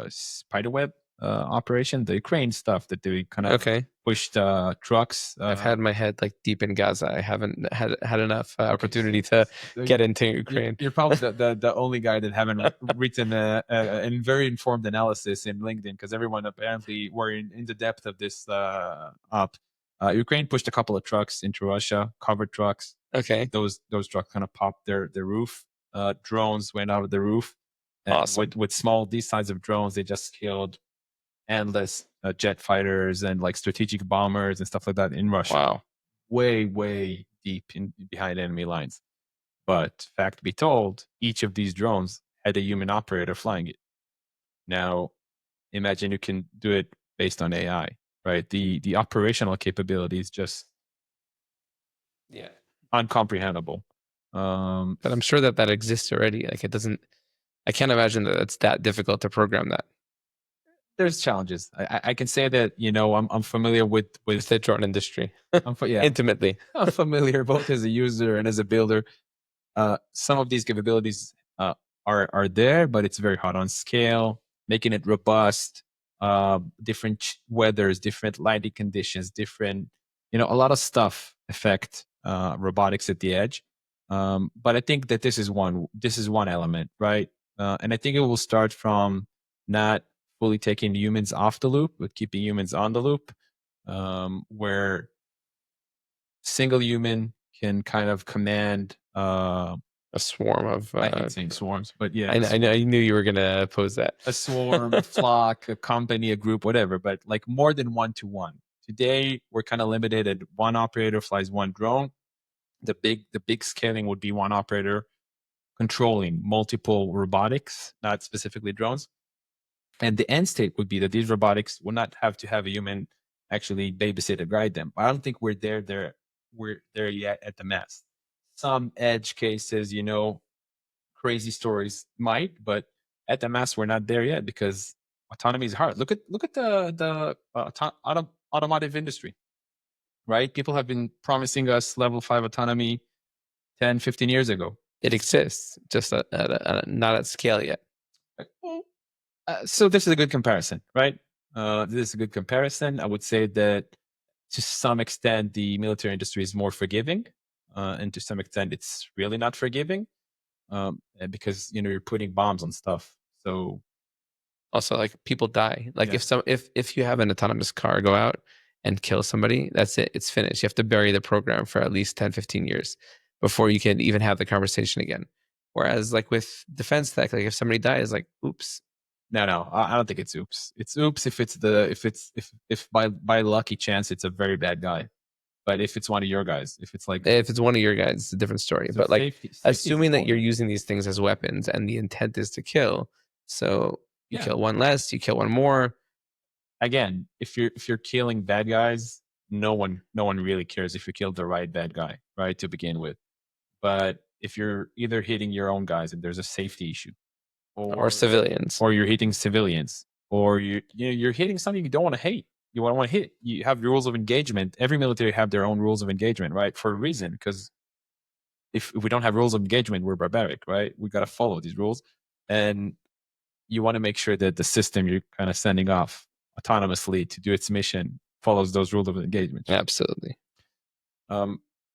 spiderweb operation, the Ukraine stuff that they kind of pushed trucks. I've had my head like deep in Gaza. I haven't had enough opportunity to get into Ukraine. You're probably the only guy that haven't written a very informed analysis in LinkedIn, because everyone apparently were in the depth of this op. Ukraine pushed a couple of trucks into Russia, covered trucks. Okay. Those trucks kind of popped their roof. Drones went out of the roof. And awesome. With small, these size of drones, they just killed endless jet fighters and like strategic bombers and stuff like that in Russia. Wow. Way deep behind enemy lines. But fact be told, each of these drones had a human operator flying it. Now, imagine you can do it based on AI, right? The operational capability is just uncomprehendable. But I'm sure that exists already. Like it doesn't. I can't imagine that it's that difficult to program that. There's challenges. I can say that, I'm familiar with Just the drone industry yeah, intimately. I'm familiar both as a user and as a builder. Some of these capabilities are there, but it's very hard on scale, making it robust, different weathers, different lighting conditions, different, a lot of stuff affect robotics at the edge. But I think that this is one element, right? And I think it will start from not fully taking humans off the loop, but keeping humans on the loop, where single human can kind of command A swarm of. I hate saying swarms, but yeah, I knew you were gonna pose that. a swarm, a flock, a company, a group, whatever, but like more than 1-to-1. Today, we're kind of limited at one operator flies one drone. The big scaling would be one operator controlling multiple robotics, not specifically drones. And the end state would be that these robotics will not have to have a human actually babysit or guide them. I don't think we're there yet at the mass. Some edge cases, crazy stories might, but at the mass we're not there yet because autonomy is hard. Look at the automotive industry, right? People have been promising us level 5 autonomy 10, 15 years ago. It exists, just not at scale yet. So this is a good comparison, right? This is a good comparison. I would say that to some extent the military industry is more forgiving, and to some extent it's really not forgiving, because you're putting bombs on stuff. So also, like, people die. Like, yeah. if you have an autonomous car go out and kill somebody, that's it. It's finished. You have to bury the program for at least 10, 15 years before you can even have the conversation again. Whereas, like, with defense tech, like, if somebody dies, like, oops. No, I don't think it's oops. It's oops if by lucky chance it's a very bad guy. But if it's one of your guys, if it's one of your guys, it's a different story. so But like, safety assuming that you're important. using these things as weapons and the intent is to kill, so you Yeah. kill one less, you kill one more. Again, if you're killing bad guys, no one really cares if you killed the right bad guy, right, to begin with. But if you're either hitting your own guys and there's a safety issue, Or civilians. or you're hitting civilians, or you're hitting something you don't want to hate. You want to hit. You have rules of engagement. Every military have their own rules of engagement, right? For a reason, because if we don't have rules of engagement, we're barbaric, right? We got to follow these rules, and you want to make sure that the system you're kind of sending off autonomously to do its mission follows those rules of engagement. Absolutely.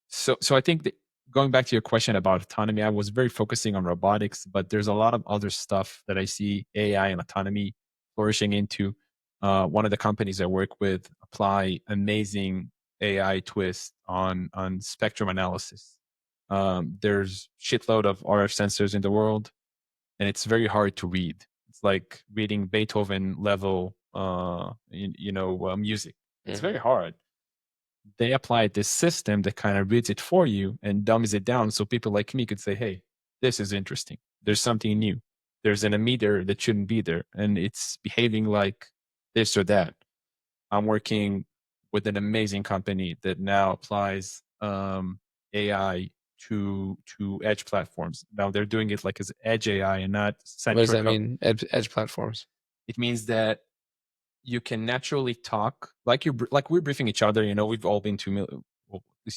So I think that going back to your question about autonomy, I was very focusing on robotics, but there's a lot of other stuff that I see AI and autonomy flourishing into. One of the companies I work with apply amazing AI twist on spectrum analysis. There's shitload of RF sensors in the world, and it's very hard to read. It's like reading Beethoven level, music. It's very hard. They applied this system that kind of reads it for you and dummies it down so people like me could say, hey, this is interesting. There's something new. There's an emitter that shouldn't be there, and it's behaving like this or that. I'm working with an amazing company that now applies AI to edge platforms. Now they're doing it like as edge AI and not centric. What does that mean? Edge platforms. It means that you can naturally talk like we're briefing each other. We've all been to you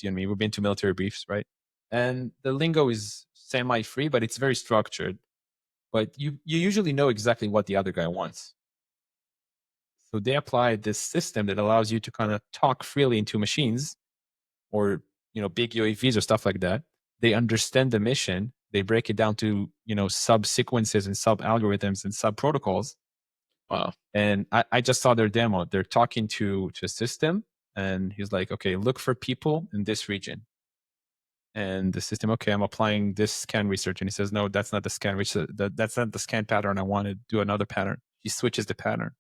and me. We've been to military briefs, right? And the lingo is semi-free, but it's very structured. But you usually know exactly what the other guy wants. So they applied this system that allows you to kind of talk freely into machines, or big UAVs or stuff like that. They understand the mission. They break it down to sub sequences and sub algorithms and sub protocols. Wow. And I just saw their demo. They're talking to a system, and he's like, okay, look for people in this region. And the system, okay, I'm applying this scan research. And he says, no, that's not the scan research. That's not the scan pattern. I want to do another pattern. She switches the pattern.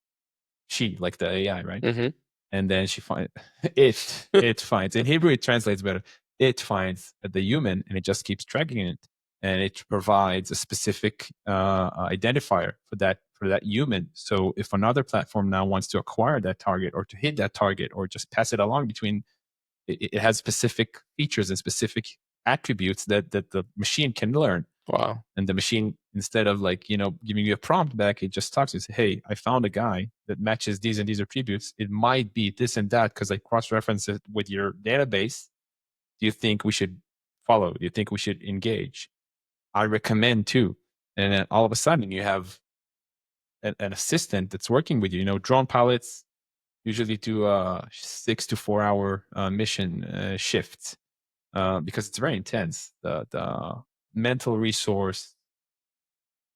She, like the AI, right? Mm-hmm. And then she finds it finds, in Hebrew it translates better. It finds the human, and it just keeps tracking it, and it provides a specific identifier for that human. So if another platform now wants to acquire that target or to hit that target or just pass it along between, it has specific features and specific attributes that the machine can learn. Wow. And the machine, instead of like, giving you a prompt back, it just talks and says, hey, I found a guy that matches these and these attributes. It might be this and that because I cross-reference it with your database. Do you think we should follow? Do you think we should engage? I recommend too. And then all of a sudden you have an assistant that's working with you. Drone pilots usually do 6 to 4 hour mission shifts because it's very intense. The mental resource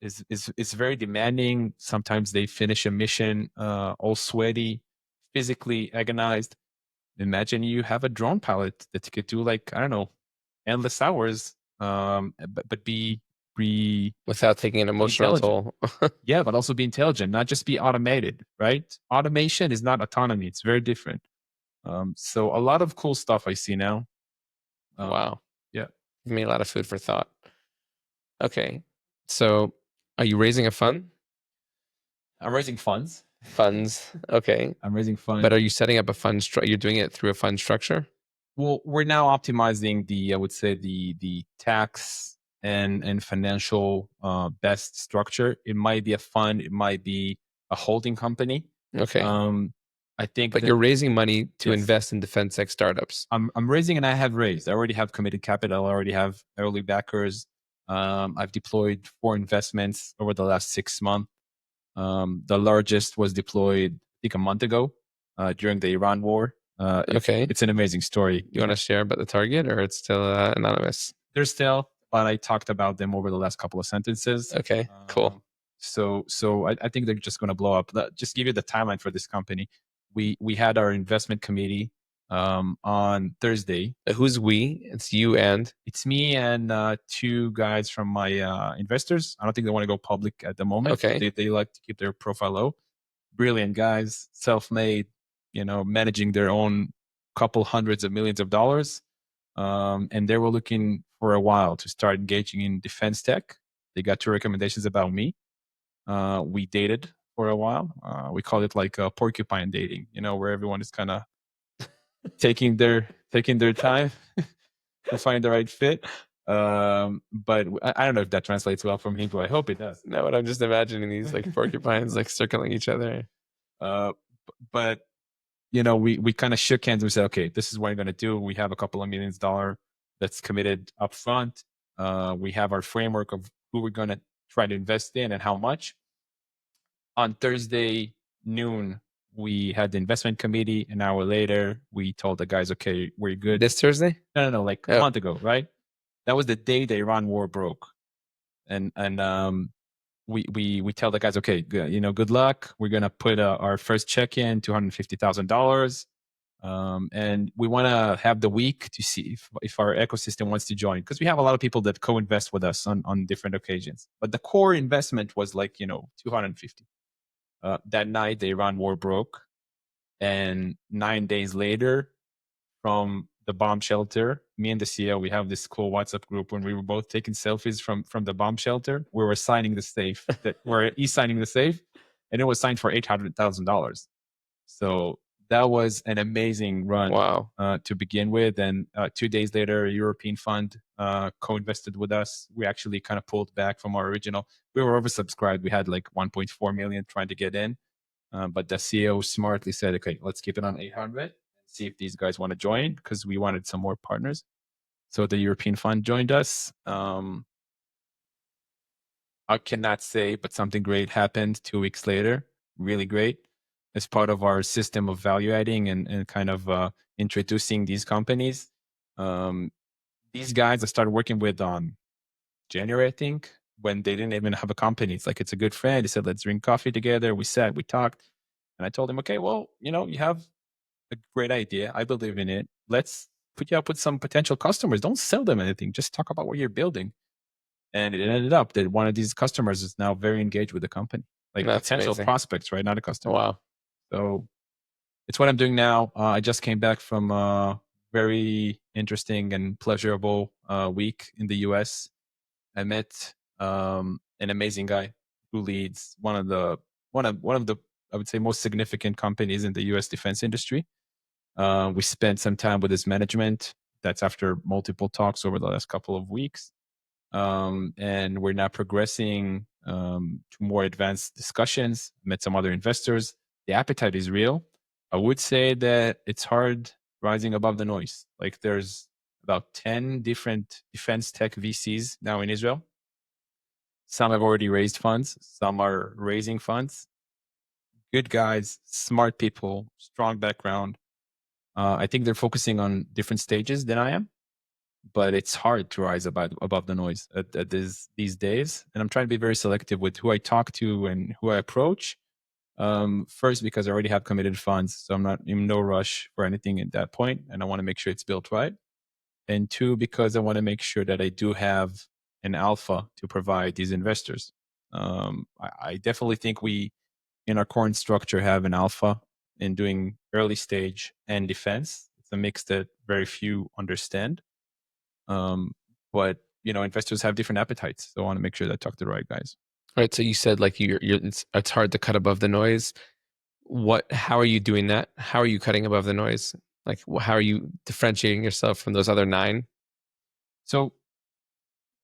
is very demanding. Sometimes they finish a mission all sweaty, physically agonized. Imagine you have a drone pilot that could do like, I don't know, endless hours, but be Without taking an emotional intelligent. toll. Yeah, but also be intelligent, not just be automated, right? Automation is not autonomy. It's very different. So a lot of cool stuff I see now. Wow. Yeah. Give me a lot of food for thought. Okay. So are you raising a fund? I'm raising funds. Funds. Okay. I'm raising funds. But are you setting up a fund you're doing it through a fund structure? Well, we're now optimizing I would say the tax and financial best structure. It might be a fund, it might be a holding company. Okay. I think But you're raising money to Yes. invest in defense tech startups. I'm raising and I have raised. I already have committed capital. I already have early backers. I've deployed 4 investments over the last 6 months. The largest was deployed, I think, a month ago during the Iran war. Okay. It's an amazing story. You want to share about the target, or it's still anonymous? They're still, but I talked about them over the last couple of sentences. Okay, cool. So I think they're just going to blow up. Just give you the timeline for this company. We had our investment committee on Thursday. Who's we? It's you and It's me and 2 guys from my investors. I don't think they want to go public at the moment. Okay. They like to keep their profile low. Brilliant guys, self-made, managing their own couple hundreds of millions of dollars. And they were looking for a while to start engaging in defense tech. They got 2 recommendations about me. We dated for a while. We call it like porcupine dating, where everyone is kind of taking their time to find the right fit. But I don't know if that translates well from Hebrew. I hope it does. No, but I'm just imagining these like porcupines like circling each other. But we kind of shook hands and we said, okay, this is what we're going to do. We have a couple of $millions that's committed up front. We have our framework of who we're going to try to invest in and how much. On Thursday noon, we had the investment committee. An hour later, we told the guys, okay, we're good. This Thursday? No, like a month ago, right? That was the day the Iran war broke. And we tell the guys, okay, good luck. We're gonna put our first check in, $250,000, and we want to have the week to see if our ecosystem wants to join, because we have a lot of people that co-invest with us on different occasions. But the core investment was like 250. That night, the Iran war broke, and 9 days later, from the bomb shelter, me and the CEO, we have this cool WhatsApp group when we were both taking selfies from the bomb shelter. We were signing the safe. He's signing the safe, and it was signed for $800,000. So that was an amazing run. Wow. To begin with. And 2 days later, a European fund co-invested with us. We actually kind of pulled back from our original. We were oversubscribed. We had like 1.4 million trying to get in. But the CEO smartly said, okay, let's keep it on 800. See if these guys want to join, because we wanted some more partners. So the European fund joined us. I cannot say, but something great happened 2 weeks later. Really great. As part of our system of value adding and kind of introducing these companies. These guys I started working with on January, I think, when they didn't even have a company. It's like, it's a good friend. He said, let's drink coffee together. We sat, we talked. And I told him, okay, well, you have a great idea. I believe in it. Let's put you up with some potential customers. Don't sell them anything. Just talk about what you're building. And it ended up that one of these customers is now very engaged with the company, like That's potential amazing. prospects, right? Not a customer. Wow. So it's what I'm doing now. I just came back from a very interesting and pleasurable week in the US. I met an amazing guy who leads one of the I would say most significant companies in the US defense industry. We spent some time with his management. That's after multiple talks over the last couple of weeks. And we're now progressing to more advanced discussions. Met some other investors. The appetite is real. I would say that it's hard rising above the noise. Like there's about 10 different defense tech VCs now in Israel. Some have already raised funds. Some are raising funds. Good guys, smart people, strong background. I think they're focusing on different stages than I am, but it's hard to rise above the noise at these days. And I'm trying to be very selective with who I talk to and who I approach. First, because I already have committed funds, so I'm not in no rush for anything at that point, and I want to make sure it's built right. And two, because I want to make sure that I do have an alpha to provide these investors. I definitely think we, in our current structure, have an alpha in doing early stage and defense. It's a mix that very few understand. But investors have different appetites, so I want to make sure that I talk to the right guys. All right. So you said like it's hard to cut above the noise. How are you doing that? How are you cutting above the noise? Like, how are you differentiating yourself from those other nine? So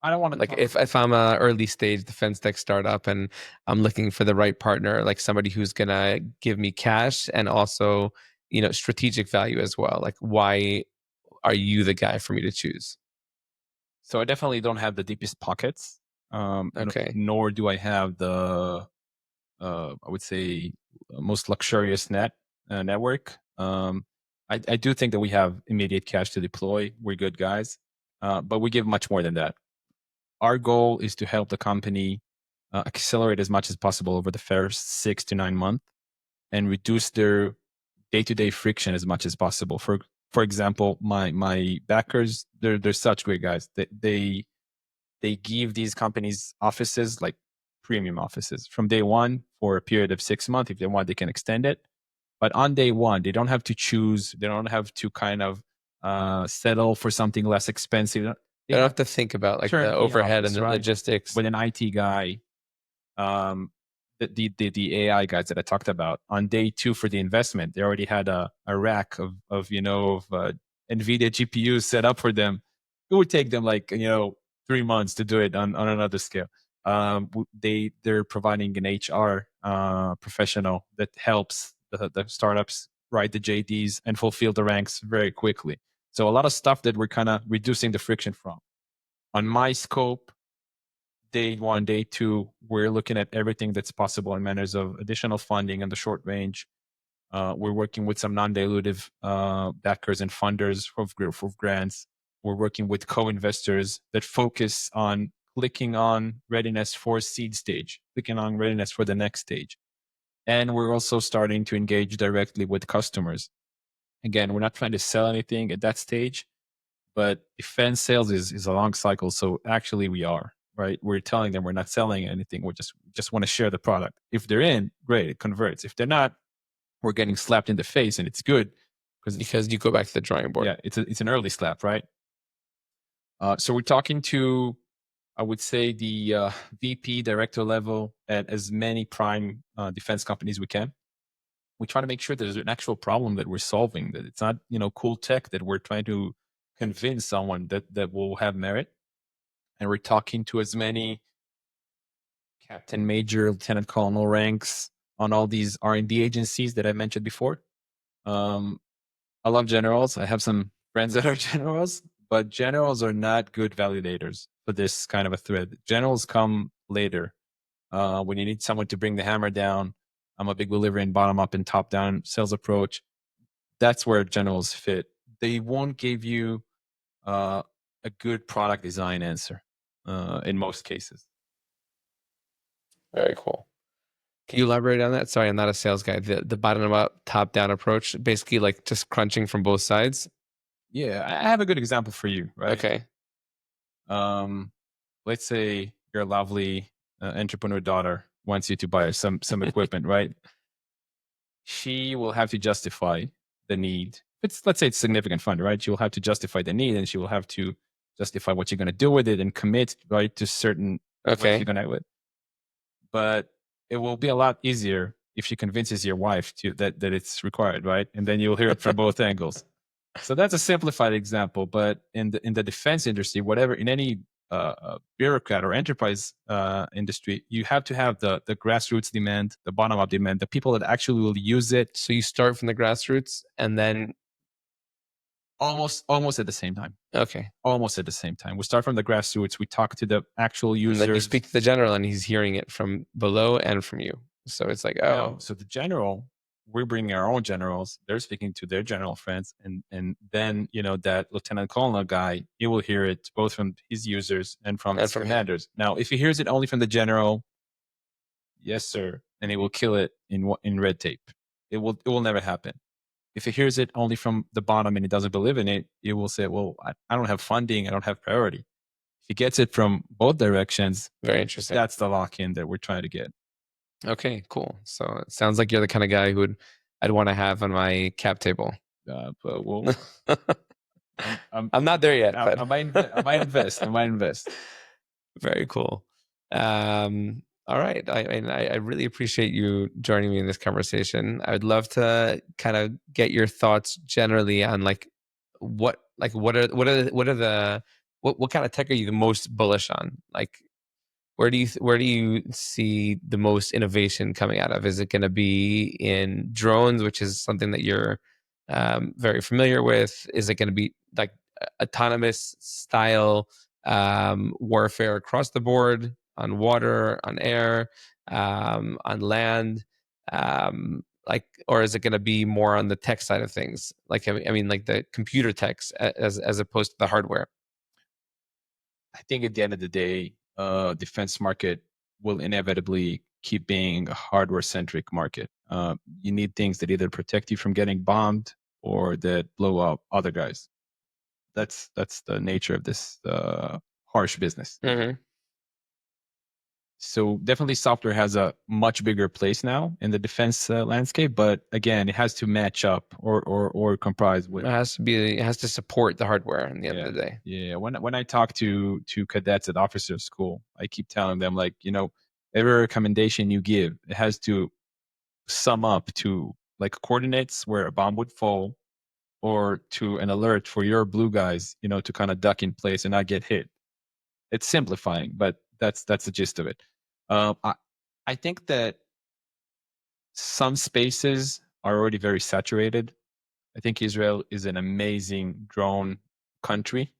I don't want to Like if I'm a early stage defense tech startup and I'm looking for the right partner, like somebody who's gonna give me cash and also, strategic value as well. Like, why are you the guy for me to choose? So I definitely don't have the deepest pockets. Okay. Nor do I have the, I would say, most luxurious network. I do think that we have immediate cash to deploy. We're good guys, but we give much more than that. Our goal is to help the company accelerate as much as possible over the first 6 to 9 months and reduce their day-to-day friction as much as possible. For example, my backers, they're such great guys. They give these companies offices, like premium offices, from day one for a period of 6 months. If they want, they can extend it. But on day one, they don't have to choose. They don't have to kind of settle for something less expensive. You don't have to think about like the turnkey overhead and office, the right? logistics. With an IT guy, the AI guys that I talked about, on day two for the investment, they already had a rack of NVIDIA GPUs set up for them. It would take them 3 months to do it on another scale. They're providing an HR professional that helps the startups write the JDs and fulfill the ranks very quickly. So a lot of stuff that we're kind of reducing the friction from. On my scope, day one, day two, we're looking at everything that's possible in manners of additional funding in the short range. We're working with some non-dilutive backers and funders for grants. We're working with co-investors that focus on clicking on readiness for seed stage, clicking on readiness for the next stage. And we're also starting to engage directly with customers. Again, we're not trying to sell anything at that stage, but defense sales is a long cycle. So actually we are, right? We're telling them we're not selling anything. We just want to share the product. If they're in, great, it converts. If they're not, we're getting slapped in the face, and it's good because you go back to the drawing board. Yeah, it's an early slap, right? So we're talking to, I would say, the VP director level at as many prime defense companies we can. We try to make sure there's an actual problem that we're solving, that it's not cool tech that we're trying to convince someone that will have merit. And we're talking to as many captain, major, lieutenant colonel ranks on all these R&D agencies that I mentioned before. I love generals. I have some friends that are generals, but generals are not good validators for this kind of a thread. Generals come later when you need someone to bring the hammer down. I'm a big believer in bottom up and top down sales approach. That's where generals fit. They won't give you a good product design answer in most cases. Very cool. Can you elaborate on that? Sorry, I'm not a sales guy. The bottom up, top down approach, basically like just crunching from both sides. Yeah, I have a good example for you, right? Okay. Let's say your lovely entrepreneur daughter wants you to buy some equipment, right? She will have to justify the need. Let's say it's significant fund, right? She will have to justify the need, and she will have to justify what you're going to do with it and commit, right, to certain what you're going to do with. But it will be a lot easier if she convinces your wife that it's required, right? And then you'll hear it from both angles. So that's a simplified example, but in the defense industry, whatever, in any bureaucrat or enterprise industry, you have to have the grassroots demand, the bottom up demand, the people that actually will use it. So you start from the grassroots and then Almost at the same time. okay. Almost at the same time. We start from the grassroots. We talk to the actual users. And then you speak to the general, and he's hearing it from below and from you. So it's like, oh, No, so the general, we're bringing our own generals. They're speaking to their general friends, and then that lieutenant colonel guy, he will hear it both from his users and from his commanders. Now, if he hears it only from the general, yes, sir, and he will kill it in red tape. It will never happen. If he hears it only from the bottom and he doesn't believe in it, he will say, well, I don't have funding. I don't have priority. If he gets it from both directions, very interesting. That's the lock-in that we're trying to get. Okay, cool. So it sounds like you're the kind of guy who I'd want to have on my cap table. But we'll, I'm not there yet. But I might invest. Very cool. All right. I really appreciate you joining me in this conversation. I would love to kind of get your thoughts generally on what kind of tech are you the most bullish on? Like, where do you see the most innovation coming out of? Is it going to be in drones, which is something that you're very familiar with? Is it going to be like autonomous style warfare across the board, on water, on air, on land? Or is it going to be more on the tech side of things? Like, I mean, like the computer techs as opposed to the hardware? I think at the end of the day, defense market will inevitably keep being a hardware-centric market. You need things that either protect you from getting bombed or that blow up other guys. That's the nature of this harsh business. Mm-hmm. So definitely software has a much bigger place now in the defense landscape, but again, it has to match up or comprise with. It has to support the hardware at the end of the day. Yeah. When I talk to cadets at officer school, I keep telling them every recommendation you give, it has to sum up to like coordinates where a bomb would fall, or to an alert for your blue guys, to kind of duck in place and not get hit. It's simplifying, but that's the gist of it. I think that some spaces are already very saturated. I think Israel is an amazing drone country,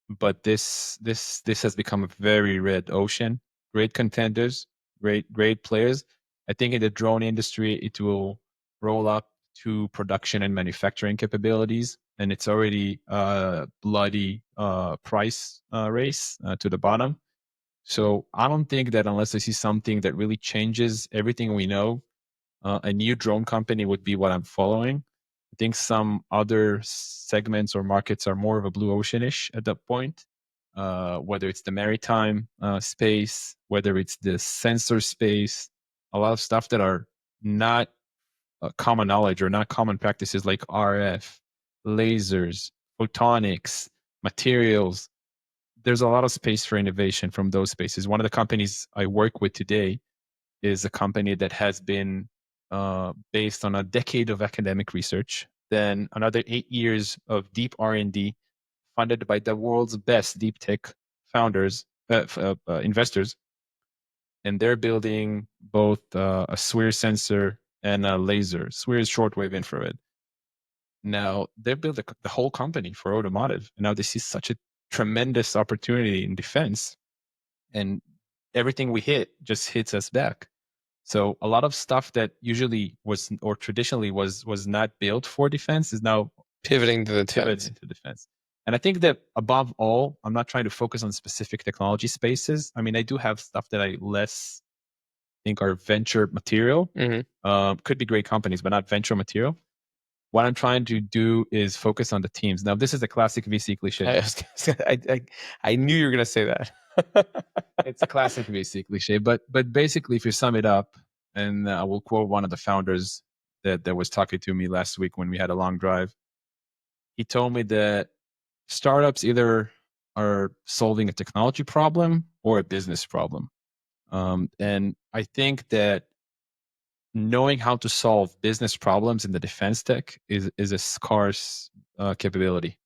but this has become a very red ocean. Great contenders, great players. I think in the drone industry, it will roll up to production and manufacturing capabilities, and it's already a bloody price race to the bottom. So I don't think that unless I see something that really changes everything we know, a new drone company would be what I'm following. I think some other segments or markets are more of a blue ocean-ish at that point, whether it's the maritime space, whether it's the sensor space, a lot of stuff that are not common knowledge or not common practices like RF, lasers, photonics, materials. There's a lot of space for innovation from those spaces. One of the companies I work with today is a company that has been based on a decade of academic research, then another 8 years of deep R&D funded by the world's best deep tech founders, investors. And they're building both a SWIR sensor and a laser. SWIR is shortwave infrared. Now, they built the whole company for automotive. And now they see such a tremendous opportunity in defense. And everything we hit just hits us back. So a lot of stuff that usually was or traditionally was not built for defense is now pivoting to defense. And I think that above all, I'm not trying to focus on specific technology spaces. I mean, I do have stuff that I less think are venture material. Mm-hmm. Could be great companies, but not venture material. What I'm trying to do is focus on the teams. Now, this is a classic VC cliche. I knew you were going to say that. It's a classic VC cliche, but basically, if you sum it up, and I will quote one of the founders that was talking to me last week when we had a long drive. He told me that startups either are solving a technology problem or a business problem. And I think that knowing how to solve business problems in the defense tech is a scarce capability.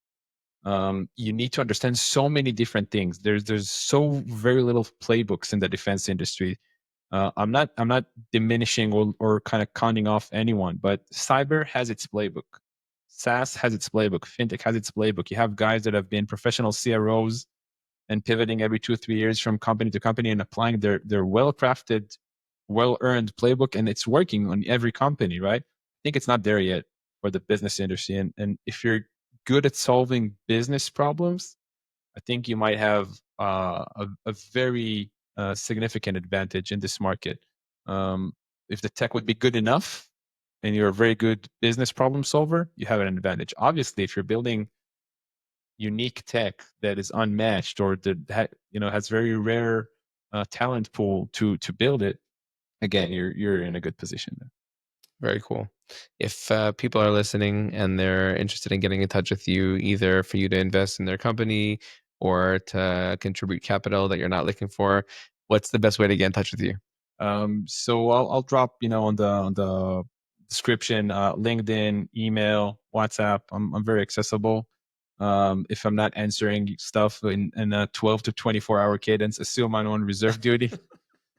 You need to understand so many different things. There's so very little playbooks in the defense industry. I'm not diminishing or kind of conning off anyone, but cyber has its playbook. SaaS has its playbook. Fintech has its playbook. You have guys that have been professional CROs and pivoting every 2-3 years from company to company and applying their well-crafted, well-earned playbook, and it's working on every company, right? I think it's not there yet for the business industry. And if you're good at solving business problems, I think you might have a very significant advantage in this market. If the tech would be good enough and you're a very good business problem solver, you have an advantage. Obviously, if you're building unique tech that is unmatched or that has very rare talent pool to build it, again, you're in a good position there. Very cool. If people are listening and they're interested in getting in touch with you, either for you to invest in their company or to contribute capital that you're not looking for, what's the best way to get in touch with you? So I'll drop on the description, LinkedIn, email, WhatsApp. I'm very accessible. If I'm not answering stuff in a 12 to 24 hour cadence, assume I'm on reserve duty.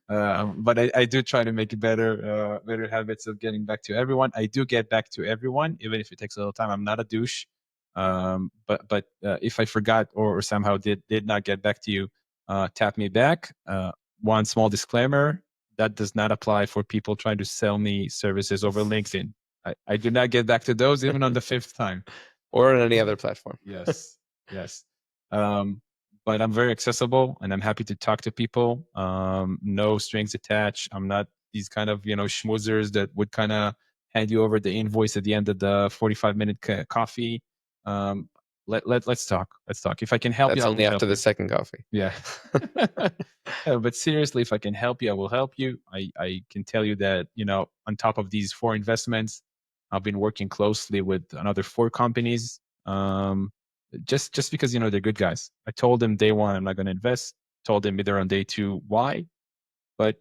But I do try to make better habits of getting back to everyone. I do get back to everyone, even if it takes a little time. I'm not a douche. But if I forgot or somehow did not get back to you, tap me back. One small disclaimer: that does not apply for people trying to sell me services over LinkedIn. I do not get back to those even on the 5th time. Or on any other platform. Yes. But I'm very accessible and I'm happy to talk to people. No strings attached. I'm not these kind of, schmoozers that would kind of hand you over the invoice at the end of the 45-minute coffee. Let's talk. If I can help you, That's only after the second coffee. Yeah. But seriously, if I can help you, I will help you. I can tell you that, on top of these 4 investments, I've been working closely with another 4 companies. Just because, they're good guys. I told them day 1, I'm not going to invest. Told them either on day 2, why? But,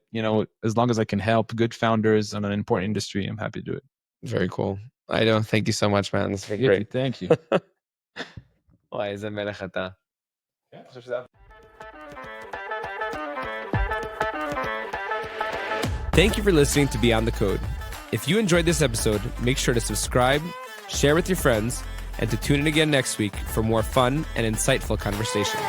as long as I can help good founders on an important industry, I'm happy to do it. Very cool. Ido, thank you so much, man. This has been great. Thank you. וואי, איזה מלך אתה. Thank you for listening to Beyond the Code. If you enjoyed this episode, make sure to subscribe, share with your friends, and to tune in again next week for more fun and insightful conversation.